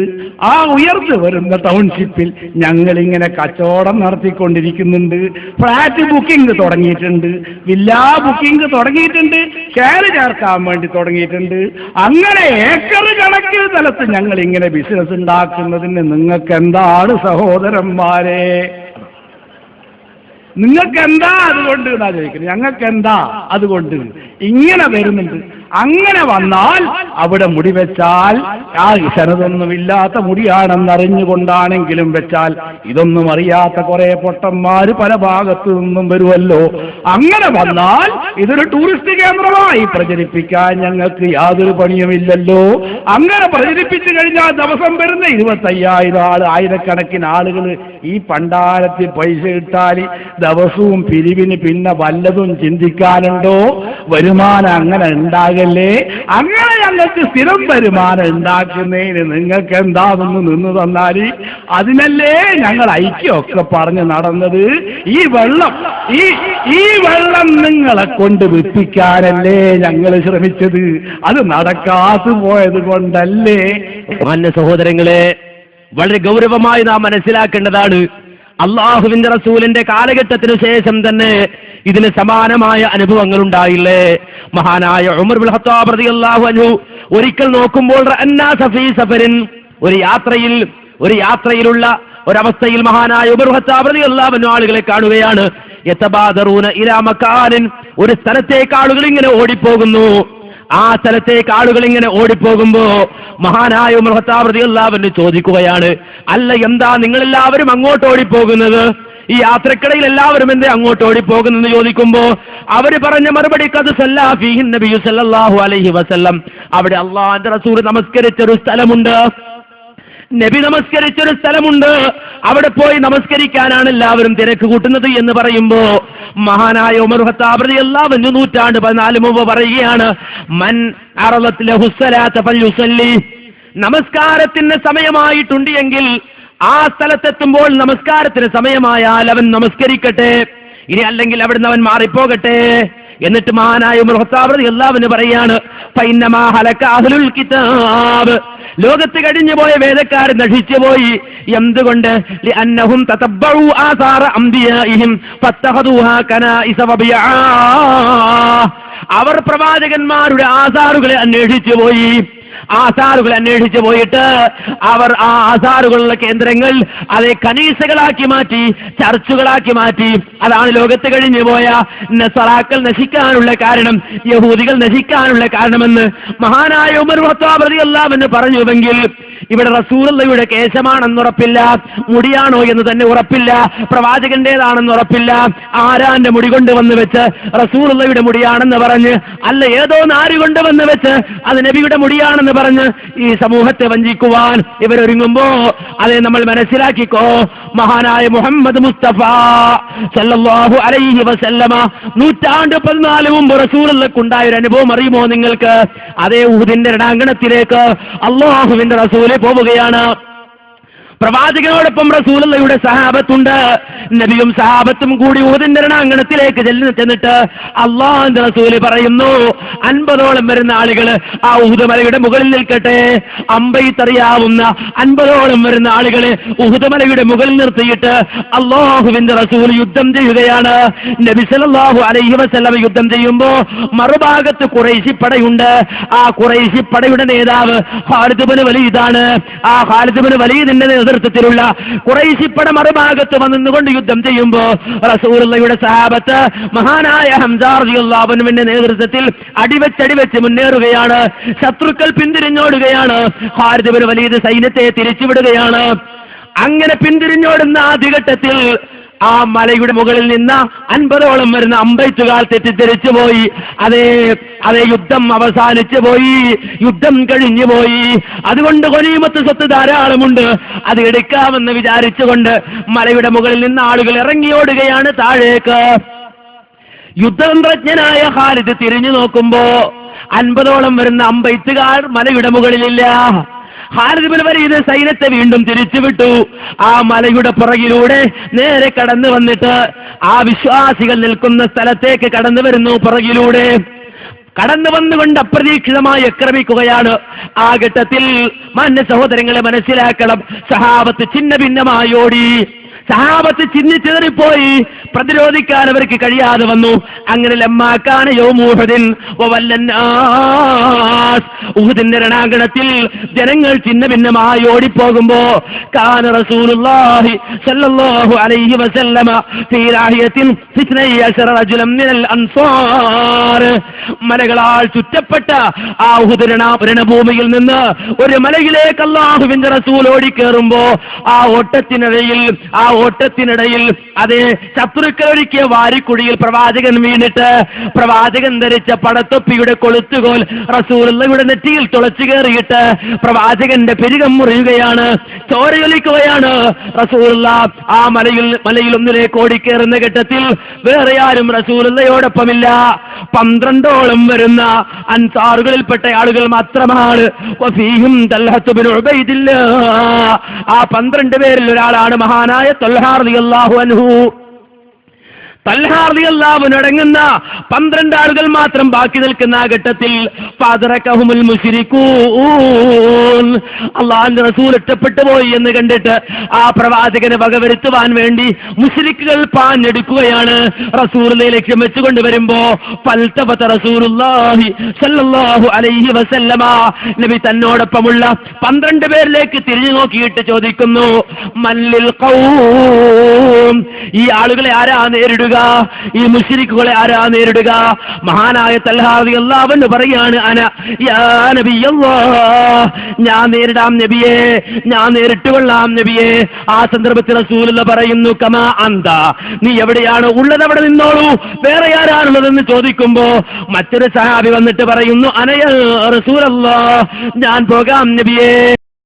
ആ ഉയർന്നു വരുന്ന ടൗൺഷിപ്പിൽ ഞങ്ങൾ ഇങ്ങനെ കച്ചവടം നടത്തിക്കൊണ്ടിരിക്കുന്നുണ്ട്. ഫ്ലാറ്റ് ബുക്കിംഗ് തുടങ്ങിയിട്ടുണ്ട്, വില്ലാ ബുക്കിംഗ് തുടങ്ങിയിട്ടുണ്ട്, ഷെയർ ചേർക്കാൻ വേണ്ടി തുടങ്ങിയിട്ടുണ്ട്. അങ്ങനെ ഏക്കർ കണക്കിന് സ്ഥലത്ത് ഞങ്ങൾ ഇങ്ങനെ ബിസിനസ് ഉണ്ടാക്കുന്നതിന് നിങ്ങൾക്ക് എന്താണ് സഹോദരന്മാരെ? നിങ്ങൾക്ക് എന്താ അതുകൊണ്ട് എന്നാ ചോദിക്കുന്നത്. ഞങ്ങൾക്ക് എന്താ അതുകൊണ്ട്? ഇങ്ങനെ വരുന്നുണ്ട്. അങ്ങനെ വന്നാൽ അവിടെ മുടി വെച്ചാൽ ആ ശരതൊന്നുമില്ലാത്ത മുടിയാണെന്നറിഞ്ഞുകൊണ്ടാണെങ്കിലും വെച്ചാൽ ഇതൊന്നും അറിയാത്ത കുറെ പൊട്ടന്മാര് പല ഭാഗത്തു നിന്നും വരുമല്ലോ. അങ്ങനെ വന്നാൽ ഇതൊരു ടൂറിസ്റ്റ് കേന്ദ്രമായി പ്രചരിപ്പിക്കാൻ ഞങ്ങൾക്ക് യാതൊരു പണിയുമില്ലല്ലോ. അങ്ങനെ പ്രചരിപ്പിച്ചു കഴിഞ്ഞാൽ ദിവസം വരുന്ന 25,000 ആള്, ആയിരക്കണക്കിന് ആളുകൾ ഈ പണ്ടാരത്തിൽ പൈസ ഇട്ടാൽ ദിവസവും പിരിവിന് പിന്നെ വല്ലതും ചിന്തിക്കാനുണ്ടോ? വരുമാനം അങ്ങനെ ഉണ്ടാകല്ലേ. അങ്ങനെ ഞങ്ങൾക്ക് സ്ഥിരം വരുമാനം ഉണ്ടാക്കുന്നതിന് നിങ്ങൾക്ക് എന്താണെന്ന് നിന്ന് തന്നാൽ അതിനല്ലേ ഞങ്ങൾ ഐക്യമൊക്കെ പറഞ്ഞ് നടന്നത്. ഈ വെള്ളം നിങ്ങളെ കൊണ്ട് വിപ്പിക്കാനല്ലേ ഞങ്ങൾ ശ്രമിച്ചത്. അത് നടക്കാതെ പോയത് കൊണ്ടല്ലേ. മാന്യ സഹോദരങ്ങളെ, വളരെ ഗൗരവമായി നാം മനസ്സിലാക്കേണ്ടതാണ്. അള്ളാഹുവിന്റെ റസൂലിന്റെ കാലഘട്ടത്തിനു ശേഷം തന്നെ ഇതിന് സമാനമായ അനുഭവങ്ങൾ ഉണ്ടായില്ലേ? മഹാനായ ഉമർ ഇബ്നുൽ ഖത്താബ് റളിയല്ലാഹു അൻഹു ഒരിക്കൽ നോക്കുമ്പോൾ സഫരിൻ, ഒരു യാത്രയിലുള്ള ഒരവസ്ഥയിൽ മഹാനായ ഉമർ ഇബ്നുൽ ഖത്താബ് റളിയല്ലാഹു അൻഹു ആളുകളെ കാണുകയാണ്. യതബാദറൂന ഇലാ മകാനിൻ, ഒരു സ്ഥലത്തേക്ക് ആളുകൾ ഇങ്ങനെ ഓടിപ്പോകുന്നു. ആ സ്ഥലത്തേക്ക് ആളുകൾ ഇങ്ങനെ ഓടിപ്പോകുമ്പോ മഹാനായ ഉമർ ഖത്താബ് റളിയല്ലാഹു അൻഹു ചോദിക്കുകയാണ്, അല്ല എന്താ നിങ്ങളെല്ലാവരും അങ്ങോട്ട് ഓടിപ്പോകുന്നത്? ഈ യാത്രക്കിടയിൽ എല്ലാവരും എന്തേ അങ്ങോട്ട് ഓടിപ്പോകുന്നെന്ന് ചോദിക്കുമ്പോ അവര് പറഞ്ഞ മറുപടി ഖദ് സല്ലല്ലാ ഫീഹി നബിയു സല്ലല്ലാഹു അലൈഹി വസല്ലം, അവിടെ അല്ലാഹുവിന്റെ റസൂൽ നമസ്കരിച്ചൊരു സ്ഥലമുണ്ട്, നബി നമസ്കരിച്ചൊരു സ്ഥലമുണ്ട്, അവിടെ പോയി നമസ്കരിക്കാനാണ് എല്ലാവരും തിരക്ക് കൂട്ടുന്നത് എന്ന് പറയുമ്പോ മഹാനായ ഉമർ ഖത്താബ് റളിയല്ലാഹു അൻഹു 14 മുമ്പ് പറയുകയാണ്, മൻ അറളത് ലഹു സ്വലാത്ത ഫൽയുസല്ലി, നമസ്കാരത്തിന് സമയമായിട്ടുണ്ട് എങ്കിൽ ആ സ്ഥലത്തെത്തുമ്പോൾ നമസ്കാരത്തിന് സമയമായാൽ അവൻ നമസ്കരിക്കട്ടെ, ഇനി അല്ലെങ്കിൽ അവിടുന്ന് അവൻ മാറിപ്പോകട്ടെ. എന്നിട്ട് മഹാനായ ഉമർ ഖത്താബ് റളിയല്ലാഹു അൻഹു പറയാണ്, ഫഇന്നമാ ഹലക അഹ്ലുൽ കിതാബ്, ലോകത്ത് കഴിഞ്ഞു പോയ വേദക്കാർ നശിച്ചുപോയി. എന്തുകൊണ്ട്? ലിഅന്നഹും തതബ്ബഉ ആസാറ അംബിയാഇഹിം ഫത്തഖദൂഹാ കനാഇസ വബിആ, അവർ പ്രവാചകന്മാരുടെ ആസാറുകളെ അന്വേഷിച്ചു പോയി. ആസാറുകൾ അന്വേഷിച്ചു പോയിട്ട് അവർ ആ ആസാറുകളുള്ള കേന്ദ്രങ്ങൾ അതേ കനീസകളാക്കി മാറ്റി, ചർച്ചുകളാക്കി മാറ്റി. അതാണ് ലോകത്ത് കഴിഞ്ഞു പോയ നസറാക്കൾ നശിക്കാനുള്ള കാരണം, യഹൂദികൾ നശിക്കാനുള്ള കാരണമെന്ന് മഹാനായ ഉമർ ഖത്താബ് റളിയല്ലാഹു അൻഹു പറഞ്ഞുവെങ്കിൽ ഇവിടെ റസൂലുള്ളാഹിയുടെ കേശമാണെന്നുറപ്പില്ല, മുടിയാണോ എന്ന് തന്നെ ഉറപ്പില്ല, പ്രവാചകന്റേതാണെന്ന് ഉറപ്പില്ല. ആരാന്റെ മുടി കൊണ്ടുവന്ന് വെച്ച് റസൂലുള്ളാഹിയുടെ മുടിയാണെന്ന് പറഞ്ഞ്, അല്ല ഏതോ നാരി കൊണ്ടുവന്ന് വെച്ച് അത് നബിയുടെ മുടിയാണെന്ന് പറഞ്ഞ് ഈ സമൂഹത്തെ വഞ്ചിക്കുവാൻ ഇവരൊരുങ്ങുമ്പോ അതേ നമ്മൾ മനസ്സിലാക്കിക്കോ, മഹാനായ മുഹമ്മദ് മുസ്തഫ സല്ലല്ലാഹു അലൈഹി വസല്ലമ 114 മുമ്പ് റസൂലുള്ളാഹിക്കുണ്ടായ ഒരു അനുഭവം അറിയുമോ നിങ്ങൾക്ക്? അതേ ഉഹുദിന്റെ രണാങ്കണത്തിലേക്ക് അല്ലാഹുവിന്റെ റസൂൽ പോവുകയാണ്. പ്രവാചകനോടൊപ്പം റസൂലുള്ളാഹിയുടെ സഹാബത്തുണ്ട്. നബിയും സഹാബത്തും കൂടി ഉഹുദിന്റെ രണാങ്കണത്തിലേക്ക് ചെന്നിട്ട് അല്ലാഹുവിന്റെ റസൂൽ പറയുന്നു, 50ഓളം വരുന്ന ആളുകൾ ആ ഉഹുദ് മലയുടെ മുകളിൽ നിൽക്കട്ടെ. അമ്പെയ്ത്തറിയാവുന്ന 50ഓളം വരുന്ന ആളുകൾ ഉഹുദ് മലയുടെ മുകളിൽ നിർത്തിയിട്ട് അല്ലാഹുവിന്റെ റസൂൽ യുദ്ധം ചെയ്യുകയാണ്. നബി സല്ലല്ലാഹു അലൈഹി വസല്ലം യുദ്ധം ചെയ്യുമ്പോ മറുഭാഗത്ത് ഖുറൈശി പടയുണ്ട്. ആ ഖുറൈശി പടയുടെ നേതാവ് ഖാലിദ് ഇബ്നു വലീദാണ്. ആ ഖാലിദ് ഇബ്നു വലീദിന്റെ നേതൃത്വത്തിലുള്ള ഖുറൈശി പട മറുഭാഗത്ത് വന്നുകൊണ്ട് യുദ്ധം ചെയ്യുമ്പോ റസൂലുള്ളാഹിയുടെ സഹാബത്ത് മഹാനായ ഹംസ റളിയല്ലാഹു അൻഹുവിന്റെ നേതൃത്വത്തിൽ അടിവെച്ച് മുന്നേറുകയാണ്. ശത്രുക്കൾ പിന്തിരിഞ്ഞോടുകയാണ്. ഖാലിദ് ഇബ്നു വലീദ് സൈന്യത്തെ തിരിച്ചുവിടുകയാണ്. അങ്ങനെ പിന്തിരിഞ്ഞോടുന്ന ആദ്യഘട്ടത്തിൽ ആ മലയുടെ മുകളിൽ നിന്ന് 50ഓളം വരുന്ന അമ്പെയ്ത്തുകാർ തെറ്റിദ്ധരിച്ചു പോയി. അതേ യുദ്ധം അവസാനിച്ചു പോയി, യുദ്ധം കഴിഞ്ഞു പോയി. അതുകൊണ്ട് ഗനീമത്ത് സ്വത്ത് ധാരാളമുണ്ട്, അത് എടുക്കാമെന്ന് വിചാരിച്ചുകൊണ്ട് മലയുടെ മുകളിൽ നിന്ന് ആളുകൾ ഇറങ്ങിയോടുകയാണ് താഴേക്ക്. യുദ്ധതന്ത്രജ്ഞനായ ഖാലിദ് തിരിഞ്ഞു നോക്കുമ്പോ 50ഓളം വരുന്ന അമ്പെയ്ത്തുകാർ മലയുടെ മുകളിലില്ല. ഖാലിദ് ഇബ്നു വലീദ് സൈന്യത്തെ വീണ്ടും തിരിച്ചുവിട്ടു. ആ മലയുടെ പുറകിലൂടെ നേരെ കടന്നു വന്നിട്ട് ആ വിശ്വാസികൾ നിൽക്കുന്ന സ്ഥലത്തേക്ക് കടന്നു വരുന്നു. പുറകിലൂടെ കടന്നു വന്നുകൊണ്ട് അപ്രതീക്ഷിതമായി ആക്രമിക്കുകയാണ്. ആ ഘട്ടത്തിൽ മാന്യ സഹോദരങ്ങളെ മനസ്സിലാക്കണം, സഹാബത്ത് ഛിന്ന ഭിന്നമായി ഓടി. സഹാബത്ത് ചിന്നിച്ചേറിപ്പോയി, പ്രതിരോധിക്കാൻ അവർക്ക് കഴിയാതെ വന്നു. അങ്ങനെ ലമ്മാക്കാന യൗമുഹദിൻ വവല്ലന്നാസ്, ഉഹുദിന്റെ രണാങ്കണത്തിൽ ജനങ്ങൾ ചിന്ന ഭിന്നമായി ഓടിപ്പോകുമ്പോ കാന റസൂലുള്ളാഹി സ്വല്ലല്ലാഹു അലൈഹി വസല്ലമ ഫീ രാഹിയത്തിൻ 12 റജുലൻ മിനൽ അൻസാർ, മലകളാൽ ചുറ്റപ്പെട്ട ആ ഉഹുദ് രണഭൂമിയിൽ നിന്ന് ഒരു മലയിലേക്ക് അല്ലാഹുവിന്റെ റസൂൽ ഓടിക്കേറുമ്പോ ആ ഓട്ടത്തിനിടയിൽ അതേ ശത്രുക്കളൊരുക്കിയ വാരിക്കുഴിയിൽ പ്രവാചകൻ വീണിട്ട് പ്രവാചകൻ ധരിച്ച പടത്തൊപ്പിയുടെ കൊളുത്തുകോൽ റസൂലുള്ളാഹിയുടെ നെറ്റിയിൽ തുളച്ചു കയറിയിട്ട് പ്രവാചകന്റെ പെരുകം മുറിയുകയാണ്, ചോരയൊലിക്കുകയാണ്. റസൂലുള്ളാഹ് ആ മലയിൽ ഒന്നിലേക്ക് ഓടിക്കേറുന്ന ഘട്ടത്തിൽ വേറെ ആരും റസൂലുള്ളാഹിയോടൊപ്പമില്ല. 12ഓളം വരുന്ന അൻസാറുകളിൽപ്പെട്ട ആളുകൾ മാത്രമാണ്. വഫീഹിം തൽഹത്ത് ഇബ്നു ഉബൈദില്ലാഹ്, ആ 12 പേരിൽ ഒരാളാണ് മഹാനായ തൽഹാ റളിയല്ലാഹു അൻഹു. തൽഹാ റളിയല്ലാഹു അൻഹു അടങ്ങുന്ന 12 ആളുകൾ മാത്രം ബാക്കി നിൽക്കുന്ന ആ ഘട്ടത്തിൽ ഫഅദ്റകഹുമുൽ മുശ്രികൂൻ, അല്ലാഹുവിന്റെ റസൂൽ ഒറ്റപ്പെട്ടു പോയി എന്ന് കണ്ടിട്ട് ആ പ്രവാചകനെ വകവരുത്തുവാൻ വേണ്ടി മുശ്രിക്കുകൾ പാഞ്ഞെടുക്കുകയാണ്. റസൂലിനെ ലക്ഷ്യം വെച്ചുകൊണ്ട് വരുമ്പോ ഫൽതഫത റസൂലുള്ളാഹി സ്വല്ലല്ലാഹു അലൈഹി വസല്ലമ, നബി തന്നോടൊപ്പമുള്ള 12 പേരിലേക്ക് തിരിഞ്ഞു നോക്കിയിട്ട് ചോദിക്കുന്നു, മല്ലിൽ ഖൗം, ഈ ആളുകളെ ആരാ നേരിടുക, ഈ മുശ്രിക്കുകളെ ആരാ നേരിടുക? മഹാനായ തൽഹാ റളിയല്ലാഹു അൻഹു പറയാണ്, അന യാ നബിയല്ലാഹ്, ഞാൻ നേരിടാം നബിയെ, ഞാൻ നേരിട്ടുകൊള്ളാം നബിയെ. ആ സന്ദർഭത്തിൽ റസൂലുള്ളാഹി പറയുന്നു, കമാ അന്ത, നീ എവിടെയാണ് ഉള്ളത് അവിടെ നിന്നോളൂ, വേറെ ആരാണുള്ളതെന്ന് ചോദിക്കുമ്പോ മറ്റൊരു സഹാബി വന്നിട്ട് പറയുന്നു, അന യാ റസൂലല്ലാഹ്, ഞാൻ പോകാം നബിയെ.